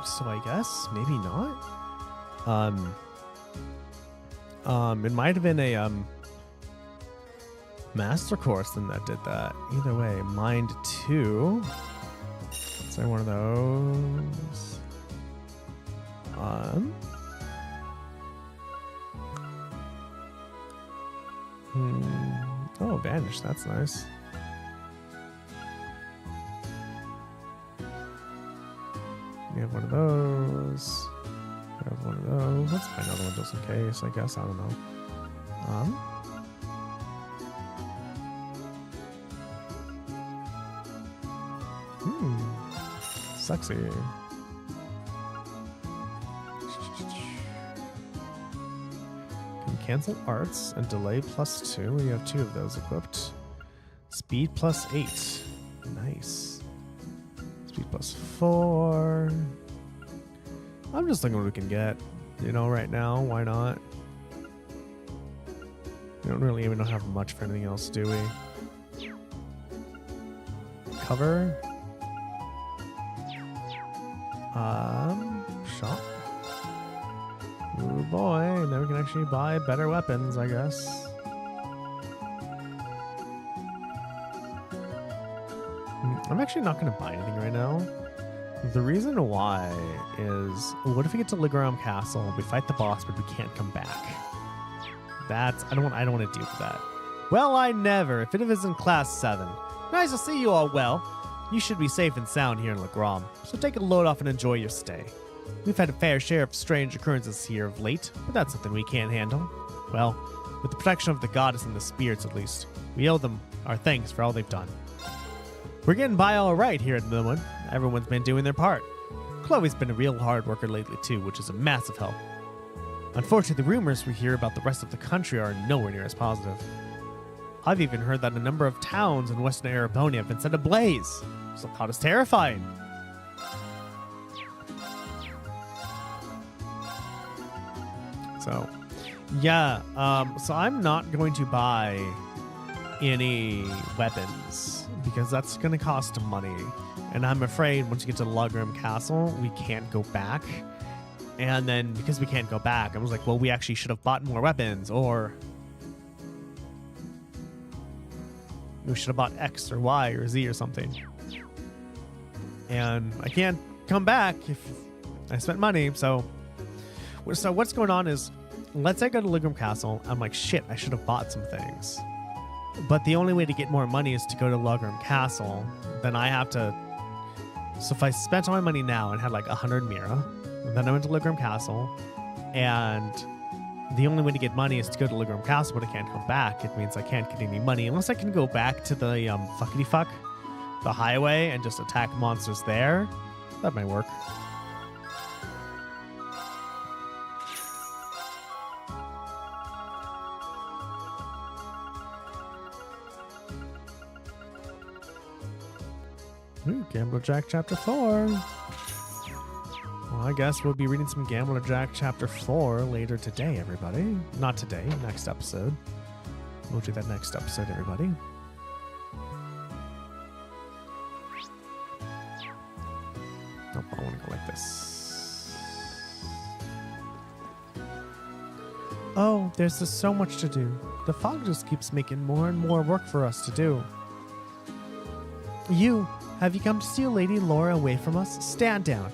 So I guess maybe not. It might have been a master course then that did that. Either way, mind 2. Let's say one of those. Oh, vanish. That's nice. We have one of those. We have one of those. Let's buy another one just in case, I guess. I don't know. Sexy. Can cancel arts and delay +2. We have 2 of those equipped. Speed +8. Nice. Speed +4. I'm just looking what we can get, you know, right now. Why not? We don't really even have much for anything else, do we? Cover. Shop. Oh boy, and then we can actually buy better weapons, I guess. I'm actually not going to buy anything right now. The reason why is, what if we get to Ligram Castle, we fight the boss, but we can't come back? That's, I don't want to deal with that. Well, I never, if it isn't class 7. Nice to see you all well. You should be safe and sound here in Ligram, so take a load off and enjoy your stay. We've had a fair share of strange occurrences here of late, but that's something we can't handle. Well, with the protection of the goddess and the spirits at least, we owe them our thanks for all they've done. We're getting by all right here at Millwood. Everyone's been doing their part. Chloe's been a real hard worker lately too, which is a massive help. Unfortunately, the rumors we hear about the rest of the country are nowhere near as positive. I've even heard that a number of towns in western Arabonia have been set ablaze. So thought is terrifying. So, yeah. So I'm not going to buy any weapons because that's going to cost money. And I'm afraid once you get to Lugrim Castle, we can't go back. And then because we can't go back, I was like, well, we actually should have bought more weapons, or we should have bought X or Y or Z or something. And I can't come back if I spent money. So what's going on is, let's say I go to Ligram Castle. I'm like, shit, I should have bought some things. But the only way to get more money is to go to Ligram Castle. Then I have to... So if I spent all my money now and had like 100 Mira, then I went to Ligram Castle, and the only way to get money is to go to Ligram Castle, but I can't come back. It means I can't get any money unless I can go back to the fuckity-fuck, the highway, and just attack monsters there. That might work. Ooh, Gambler Jack Chapter 4. Well, I guess we'll be reading some Gambler Jack Chapter 4 later today, everybody. Not today, next episode. We'll do that next episode, everybody. Nope, I want to go like this. Oh, there's just so much to do. The fog just keeps making more and more work for us to do. Have you come to steal Lady Laura away from us? Stand down.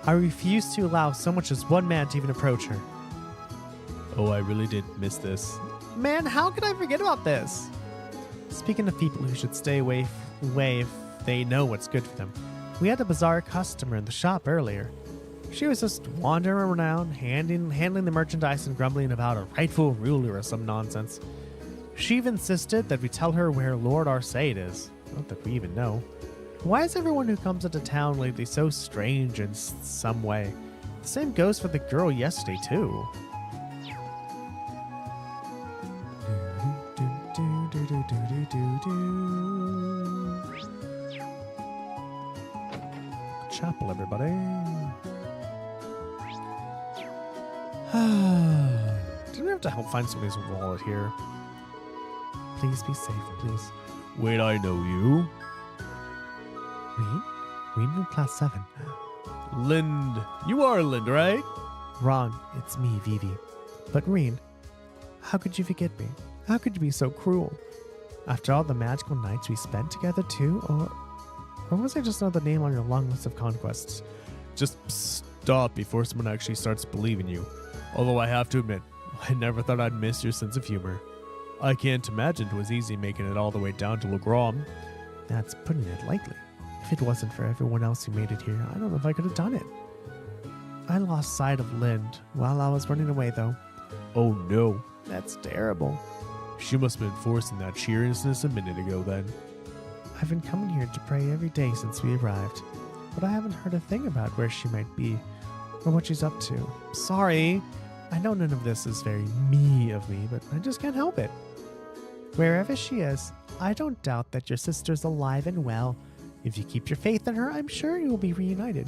I refuse to allow so much as one man to even approach her. Oh, I really did miss this. Man, how could I forget about this? Speaking of people who should stay away if they know what's good for them, we had a bizarre customer in the shop earlier. She was just wandering around, handling the merchandise and grumbling about a rightful ruler or some nonsense. She even insisted that we tell her where Lord Arcade is. Not that we even know. Why is everyone who comes into town lately so strange in some way? The same goes for the girl yesterday, too. Chapel, everybody. Didn't we have to help find somebody's wallet here? Please be safe, please. Wait, I know you. Reed? Reed in class 7. Lind. You are Lind, right? Wrong. It's me, Vivi. But Reed, how could you forget me? How could you be so cruel? After all the magical nights we spent together too, or was I just another name on your long list of conquests? Just stop before someone actually starts believing you. Although I have to admit, I never thought I'd miss your sense of humor. I can't imagine it was easy making it all the way down to Legrom. That's putting it lightly. If it wasn't for everyone else who made it here, I don't know if I could have done it. I lost sight of Lind while I was running away, though. Oh no. That's terrible. She must have been forcing that cheerlessness a minute ago then. I've been coming here to pray every day since we arrived, but I haven't heard a thing about where she might be or what she's up to. Sorry. I know none of this is very me of me, but I just can't help it. Wherever she is, I don't doubt that your sister's alive and well. If you keep your faith in her, I'm sure you will be reunited.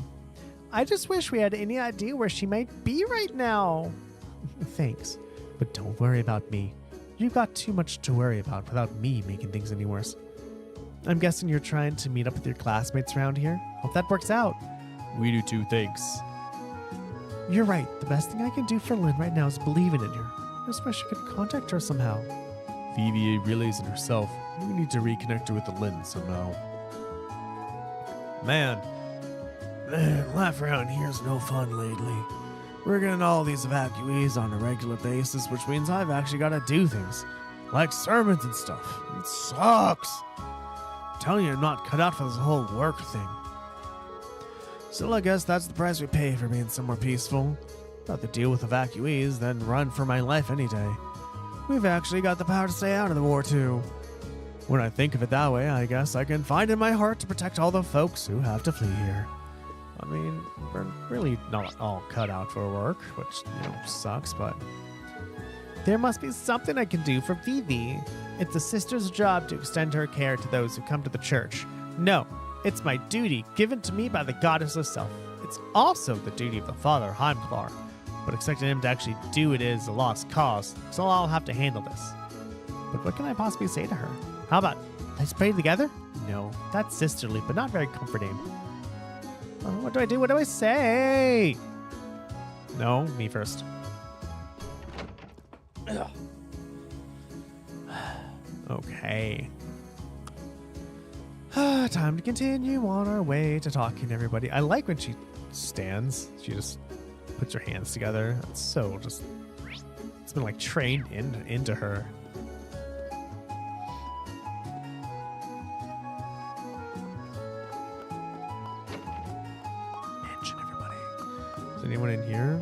I just wish we had any idea where she might be right now. Thanks, but don't worry about me. You've got too much to worry about without me making things any worse. I'm guessing you're trying to meet up with your classmates around here. Hope that works out. We do too, thanks. You're right. The best thing I can do for Lynn right now is believing in her. I just wish I could contact her somehow. Vivi really isn't herself. We need to reconnect her with the Lynn somehow. Man, life around here is no fun lately. We're getting all these evacuees on a regular basis, which means I've actually got to do things, like sermons and stuff. It sucks. I'm telling you, I'm not cut out for this whole work thing. Still, I guess that's the price we pay for being somewhere peaceful. Rather deal with evacuees than run for my life any day. We've actually got the power to stay out of the war, too. When I think of it that way, I guess I can find in my heart to protect all the folks who have to flee here. I mean, we're really not all cut out for work, which, sucks, but... There must be something I can do for Vivi. It's a sister's job to extend her care to those who come to the church. No, it's my duty given to me by the goddess herself. It's also the duty of the father, Heimklar, but expecting him to actually do it is a lost cause, so I'll have to handle this. But what can I possibly say to her? How about, let's pray together? No, that's sisterly, but not very comforting. What do I do? What do I say? No, me first. Ugh. Okay. Time to continue on our way to talking to everybody. I like when she stands. She just puts her hands together. That's so just... It's been like trained into her. Anyone in here?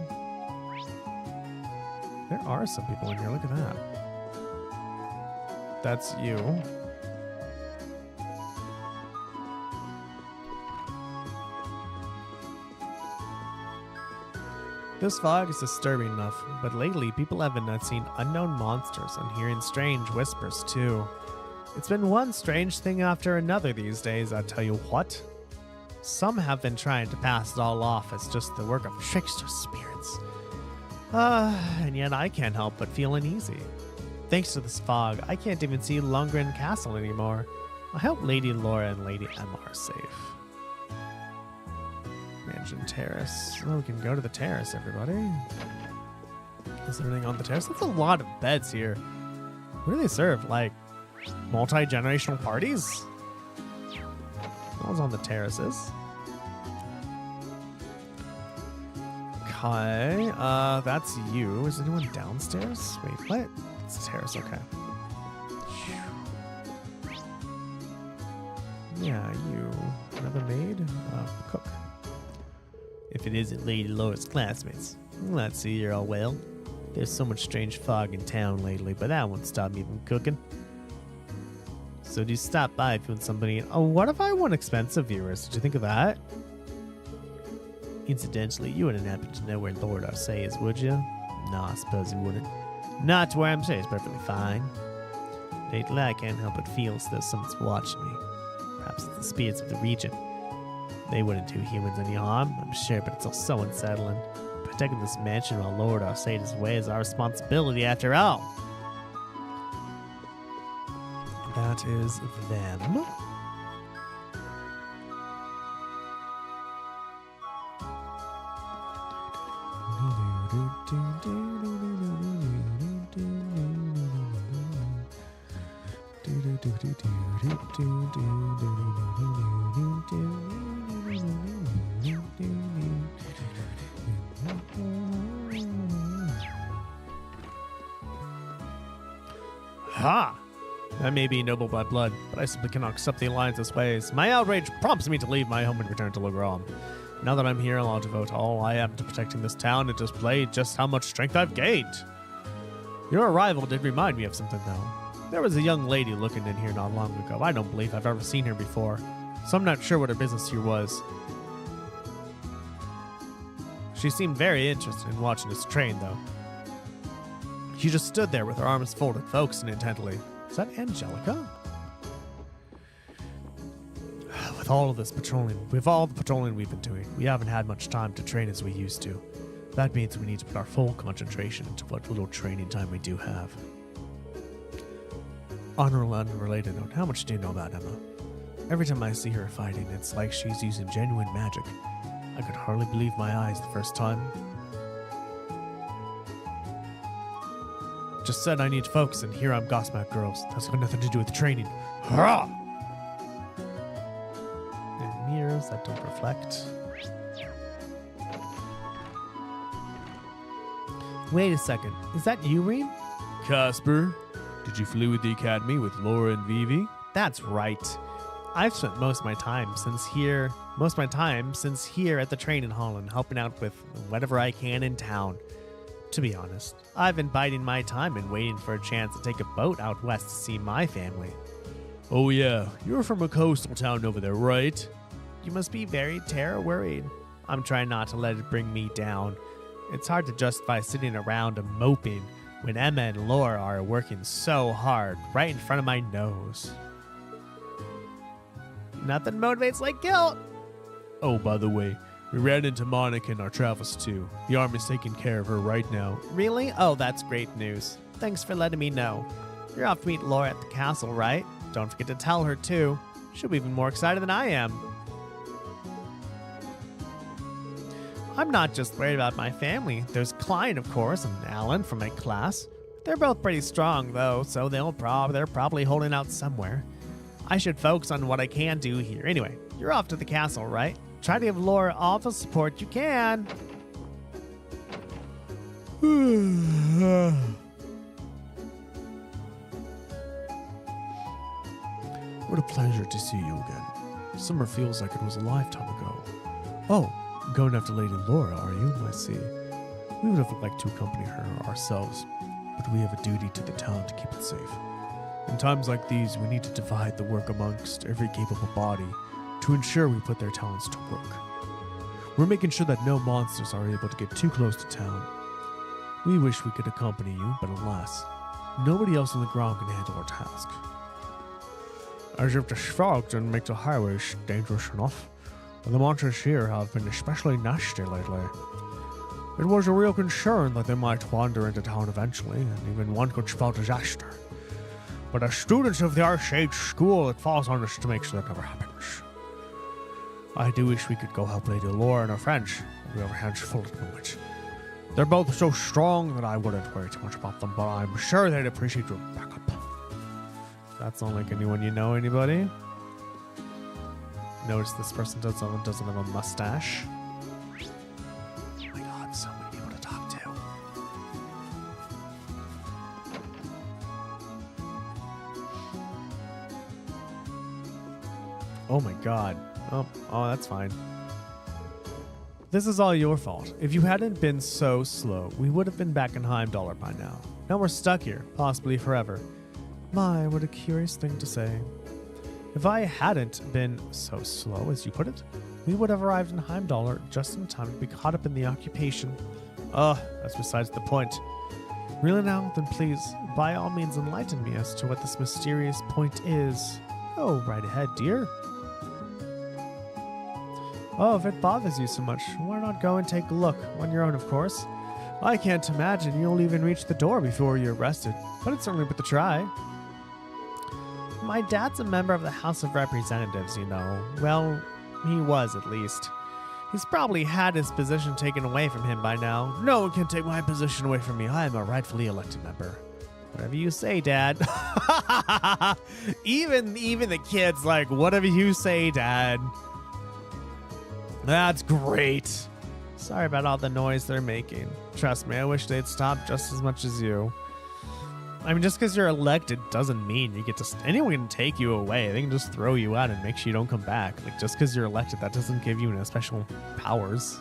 There are some people in here. Look at that. That's you. This fog is disturbing enough, but lately people have been seeing unknown monsters and hearing strange whispers too. It's been one strange thing after another these days, I tell you what. Some have been trying to pass it all off as just the work of trickster spirits. And yet I can't help but feel uneasy. Thanks to this fog, I can't even see Lundgren Castle anymore. I hope Lady Laura and Lady Emma are safe. Mansion Terrace. Oh, we can go to the terrace, everybody. Is there anything on the terrace? That's a lot of beds here. What do they serve? Like multi-generational parties? What was on the terraces? Okay, that's you. Is anyone downstairs? Wait, what? It's a terrace, okay. Yeah, you. Another maid? Cook. If it isn't Lady Laura's classmates. Let's see, you're all well. There's so much strange fog in town lately, but that won't stop me from cooking. So do stop by if you want somebody. Oh, what if I want expensive viewers? Did you think of that? Incidentally, you wouldn't happen to know where Lord Arcee is, would you? No, I suppose you wouldn't. Not to where I'm sure it's perfectly fine. Lately, I can't help but feel as though someone's watching me. Perhaps it's the spirits of the region. They wouldn't do humans any harm, I'm sure, but it's all so unsettling. Protecting this mansion while Lord Arcee is away is our responsibility after all. That is them. Ha! I may be noble by blood, but I simply cannot accept the Alliance's ways. My outrage prompts me to leave my home and return to Logrom. Now that I'm here, I'll devote all I am to protecting this town and display just how much strength I've gained. Your arrival did remind me of something, though. There was a young lady looking in here not long ago. I don't believe I've ever seen her before, so I'm not sure what her business here was. She seemed very interested in watching us train, though. She just stood there with her arms folded, focusing intently. Is that Angelica? With all the patrolling we've been doing, we haven't had much time to train as we used to. That means we need to put our full concentration into what little training time we do have. On an unrelated note, how much do you know about Emma? Every time I see her fighting, it's like she's using genuine magic. I could hardly believe my eyes the first time. Just said I need to focus, and here I'm gossamer girls. That's got nothing to do with the training. Hurrah! And mirrors that don't reflect. Wait a second. Is that you, Reem? Casper, did you flee with the academy with Laura and Vivi? That's right. I've spent most of my time since here at the training hall and helping out with whatever I can in town. To be honest, I've been biding my time and waiting for a chance to take a boat out west to see my family. Oh yeah, you're from a coastal town over there, right? You must be very worried. I'm trying not to let it bring me down. It's hard to justify sitting around and moping when Emma and Laura are working so hard right in front of my nose. Nothing motivates like guilt. Oh, by the way, we ran into Monica in our travels too. The army's taking care of her right now. Really? Oh, that's great news. Thanks for letting me know. You're off to meet Laura at the castle, right? Don't forget to tell her too. She'll be even more excited than I am. I'm not just worried about my family. There's Klein, of course, and Alan from my class. They're both pretty strong, though, so they're probably holding out somewhere. I should focus on what I can do here. Anyway, you're off to the castle, right? Try to give Laura all the support you can. What a pleasure to see you again. Summer feels like it was a lifetime ago. Oh, going after Lady Laura, are you? I see. We would have liked to accompany her ourselves, but we have a duty to the town to keep it safe. In times like these, we need to divide the work amongst every capable body to ensure we put their talents to work. We're making sure that no monsters are able to get too close to town. We wish we could accompany you, but alas, nobody else on the ground can handle our task. As if the fog didn't make the highways dangerous enough, the monsters here have been especially nasty lately. It was a real concern that they might wander into town eventually, and even one could spell disaster. But as students of the Arcee School, it falls on us to make sure that never happens. I do wish we could go help Lady Laura and her friends. We have our hands full at the moment. They're both so strong that I wouldn't worry too much about them, but I'm sure they'd appreciate your backup. That sound like anyone you know, anybody? Notice this person doesn't have a mustache. Oh my god, so many people to talk to. Oh my god. Oh, that's fine. This is all your fault. If you hadn't been so slow, we would have been back in Heimdall by now. Now we're stuck here, possibly forever. My, what a curious thing to say. If I hadn't been so slow, as you put it, we would have arrived in Heimdall just in time to be caught up in the occupation. That's besides the point. Really now? Then please, by all means enlighten me as to what this mysterious point is. Go right ahead, dear. Oh, if it bothers you so much, why not go and take a look? On your own, of course. I can't imagine you'll even reach the door before you're arrested, but it's certainly worth a try. My dad's a member of the House of Representatives, you know. Well, he was at least. He's probably had his position taken away from him by now. No one can take my position away from me. I am a rightfully elected member. Whatever you say, Dad. even the kids like, whatever you say, Dad. That's great. Sorry about all the noise they're making. Trust me, I wish they'd stop just as much as you. I mean, just because you're elected doesn't mean you get to... Anyone can take you away. They can just throw you out and make sure you don't come back. Like, just because you're elected, that doesn't give you any special powers.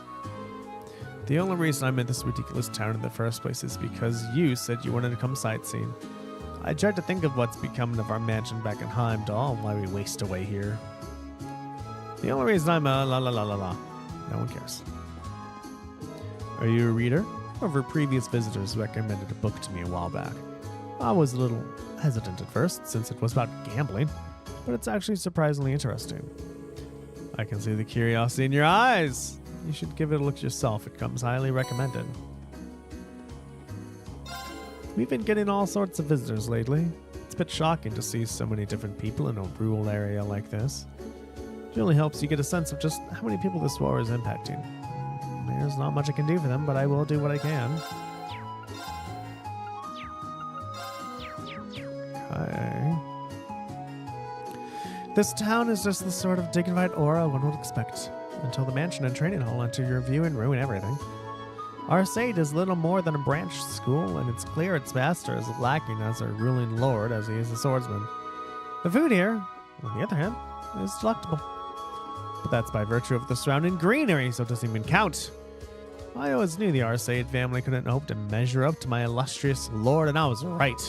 The only reason I'm in this ridiculous town in the first place is because you said you wanted to come sightseeing. I tried to think of what's becoming of our mansion back in Heimdall and why we waste away here. The only reason I'm no one cares. Are you a reader? One of previous visitors recommended a book to me a while back. I was a little hesitant at first, since it was about gambling, but it's actually surprisingly interesting. I can see the curiosity in your eyes. You should give it a look yourself. It comes highly recommended. We've been getting all sorts of visitors lately. It's a bit shocking to see so many different people in a rural area like this. It really helps you get a sense of just how many people this war is impacting. There's not much I can do for them, but I will do what I can. Okay. This town is just the sort of dignified aura one would expect, until the mansion and training hall enter your view and ruin everything. Our Sage is little more than a branch school, and it's clear its master is lacking as a ruling lord as he is a swordsman. The food here, on the other hand, is delectable. But that's by virtue of the surrounding greenery, so it doesn't even count. I always knew the Arcade family couldn't hope to measure up to my illustrious lord, and I was right.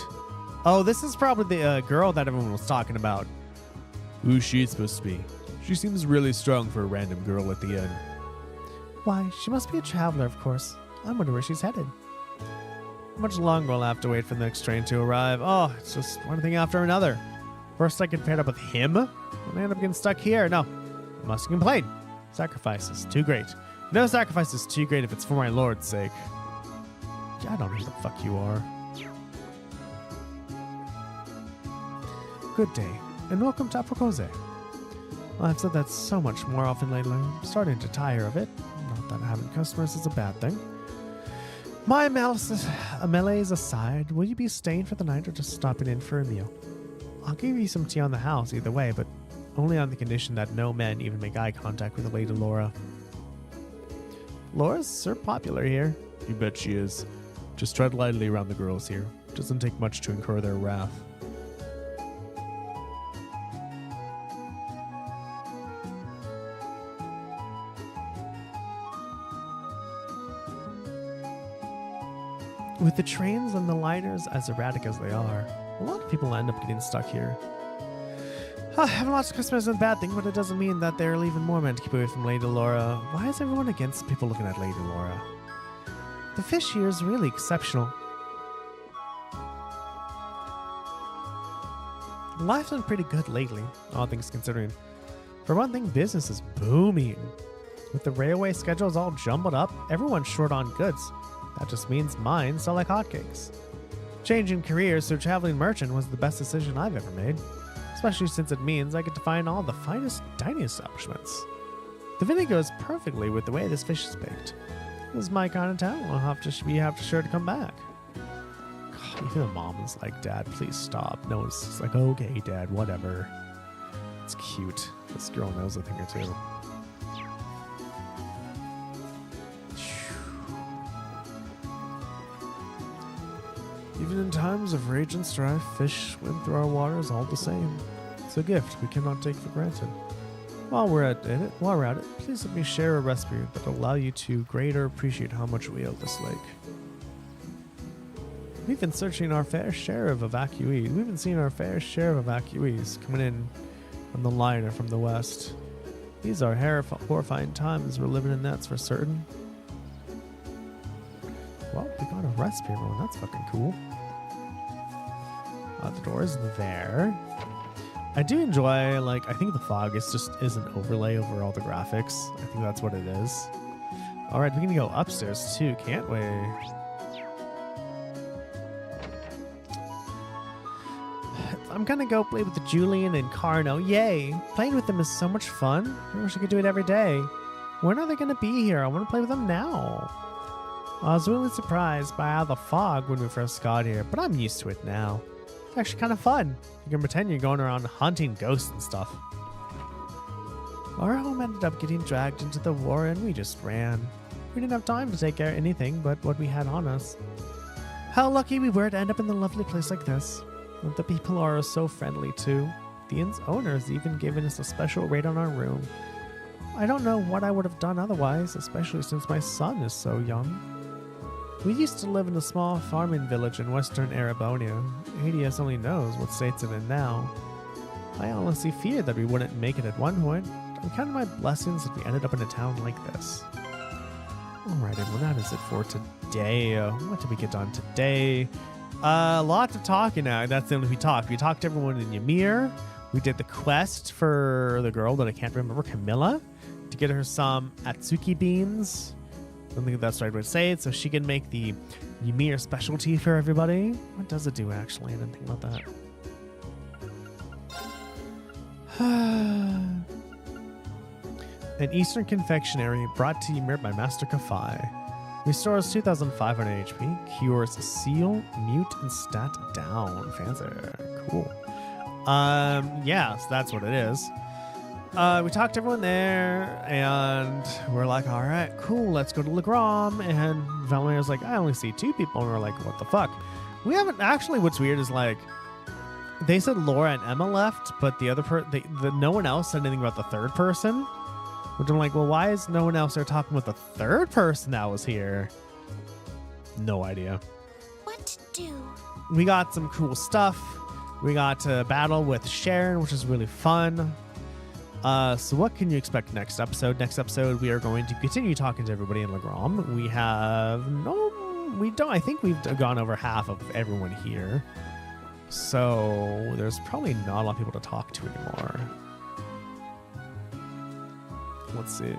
Oh, this is probably the girl that everyone was talking about. Who's she supposed to be? She seems really strong for a random girl at the end. Why, she must be a traveler, of course. I wonder where she's headed. How much longer will I have to wait for the next train to arrive? Oh, it's just one thing after another. First I get paired up with him, and I end up getting stuck here. No, I must complain. Sacrifice is too great. No sacrifice is too great if it's for my lord's sake. I don't know who the fuck you are. Good day, and welcome to Aprocose. I've said that so much more often lately. I'm starting to tire of it. Not that having customers is a bad thing. My malaise aside, will you be staying for the night or just stopping in for a meal? I'll give you some tea on the house either way, but only on the condition that no men even make eye contact with the Lady Laura. Laura's so popular here. You bet she is. Just tread lightly around the girls here. Doesn't take much to incur their wrath. With the trains and the liners as erratic as they are, a lot of people end up getting stuck here. Having lots of customers is a bad thing, but it doesn't mean that they're leaving more men to keep away from Lady Laura. Why is everyone against people looking at Lady Laura? The fish here is really exceptional. Life's been pretty good lately, all things considering. For one thing, business is booming. With the railway schedules all jumbled up, everyone's short on goods. That just means mine sell like hotcakes. Changing careers to a traveling merchant was the best decision I've ever made, especially since it means I get to find all the finest dining establishments. The vinegar goes perfectly with the way this fish is baked. This is my kind of town. We have to sure to come back. God, even the mom is like, Dad, please stop. No, it's just like, okay, Dad, whatever. It's cute. This girl knows a thing or two. Even in times of rage and strife, fish swim through our waters all the same. It's a gift we cannot take for granted. While we're at it, please let me share a recipe that will allow you to greater appreciate how much we owe this lake. We've been searching our fair share of evacuees. We've been seeing our fair share of evacuees coming in from the line or from the west. These are horrifying times. We're living in that's for certain. Well, we got a recipe, everyone. That's fucking cool. The door is there. I do enjoy, like, I think the fog is an overlay over all the graphics. I think that's what it is. All right, we can go upstairs too, can't we? I'm gonna go play with Julian and Carno. Yay! Playing with them is so much fun. I wish I could do it every day. When are they gonna be here? I want to play with them now. I was really surprised by how the fog when we first got here, but I'm used to it now. It's actually kind of fun. You can pretend you're going around hunting ghosts and stuff. Our home ended up getting dragged into the war and we just ran. We didn't have time to take care of anything but what we had on us. How lucky we were to end up in a lovely place like this. The people are so friendly too. The inn's owner's even given us a special rate on our room. I don't know what I would have done otherwise, especially since my son is so young. We used to live in a small farming village in western Arabonia. Hades only knows what state it's in now. I honestly feared that we wouldn't make it at one point. I'm counting my blessings that we ended up in a town like this. Alright everyone, that is it for today. What did we get done today? Lots of talking now. That's the only we talked. We talked to everyone in Ymir. We did the quest for the girl that I can't remember, Camilla, to get her some Atsuki beans. I don't think that's the right way to say it, so she can make the Ymir specialty for everybody. What does it do, actually? I didn't think about that. An Eastern confectionery brought to Ymir by Master Kafai. Restores 2,500 HP. Cures seal, mute, and stat down. Fancy. Cool. Yeah, so that's what it is. We talked to everyone there, and we're like, all right, cool, let's go to Legrom. And Valerie's like, I only see 2 people. And we're like, what the fuck? We haven't, actually, what's weird is like, they said Laura and Emma left, but the other no one else said anything about the third person. Which I'm like, well, why is no one else there talking about the third person that was here? No idea. What to do? We got some cool stuff. We got to battle with Sharon, which is really fun. So what can you expect next episode? Next episode, we are going to continue talking to everybody in Legrom. I think we've gone over half of everyone here. So there's probably not a lot of people to talk to anymore. Let's see.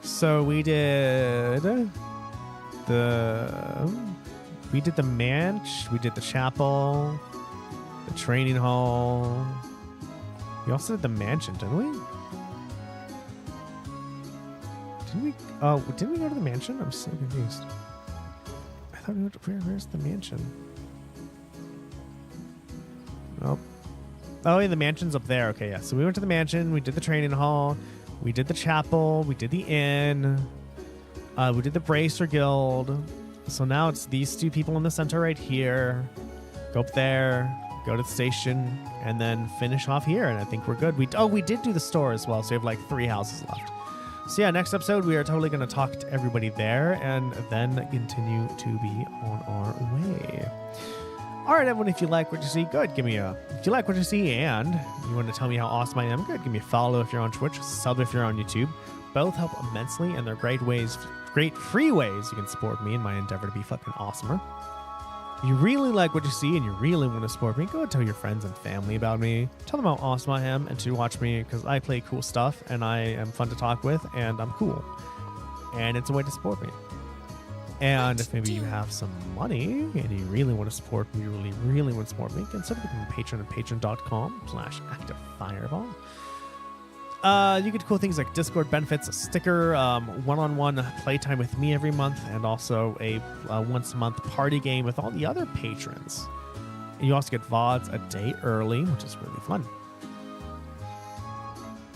So we did the manch, we did the chapel, the training hall. We also did the mansion, didn't we? Didn't we go to the mansion? I'm so confused. I thought we went to, where's the mansion? Oh. Oh, yeah, the mansion's up there. Okay, yeah. So we went to the mansion, we did the training hall, we did the chapel, we did the inn, we did the Bracer Guild. So now it's these 2 people in the center right here. Go up there, go to the station, and then finish off here. And I think we're good. We did do the store as well, so we have like 3 houses left. So yeah, next episode we are totally going to talk to everybody there and then continue to be on our way. All right, everyone, if you like what you see, good. If you like what you see and you want to tell me how awesome I am, good. Give me a follow if you're on Twitch, sub if you're on YouTube. Both help immensely, and they're great free ways you can support me in my endeavor to be fucking awesomer. If you really like what you see and you really want to support me, go and tell your friends and family about me. Tell them how awesome I am and to watch me, because I play cool stuff and I am fun to talk with and I'm cool. And it's a way to support me. And if maybe you have some money and you really want to support me, consider becoming a patron at patreon.com/activefireball. You get cool things like Discord benefits, a sticker, one-on-one playtime with me every month, and also a once-a-month party game with all the other patrons. And you also get VODs a day early, which is really fun.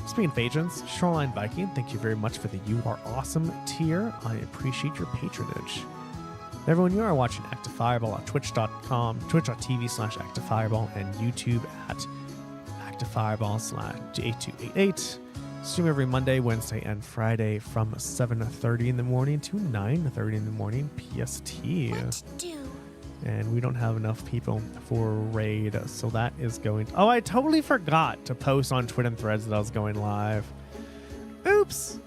Speaking of patrons, Shoreline Viking, thank you very much for the You Are Awesome tier. I appreciate your patronage. Everyone, you are watching Active Fireball at twitch.com, twitch.tv/ActiveFireball, and YouTube at ActiveFireball/J8288. Stream every Monday, Wednesday, and Friday from 7:30 in the morning to 9:30 in the morning PST. What do? And we don't have enough people for raid, so that is going to... Oh, I totally forgot to post on Twitter and Threads that I was going live. Oops.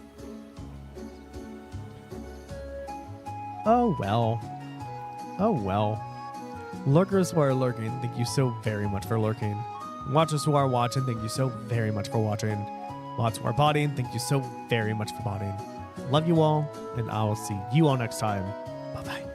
Oh, well. Oh, well. Lurkers who are lurking, thank you so very much for lurking. Watchers who are watching, thank you so very much for watching. Bots who are botting, thank you so very much for botting. Love you all, and I will see you all next time. Bye-bye.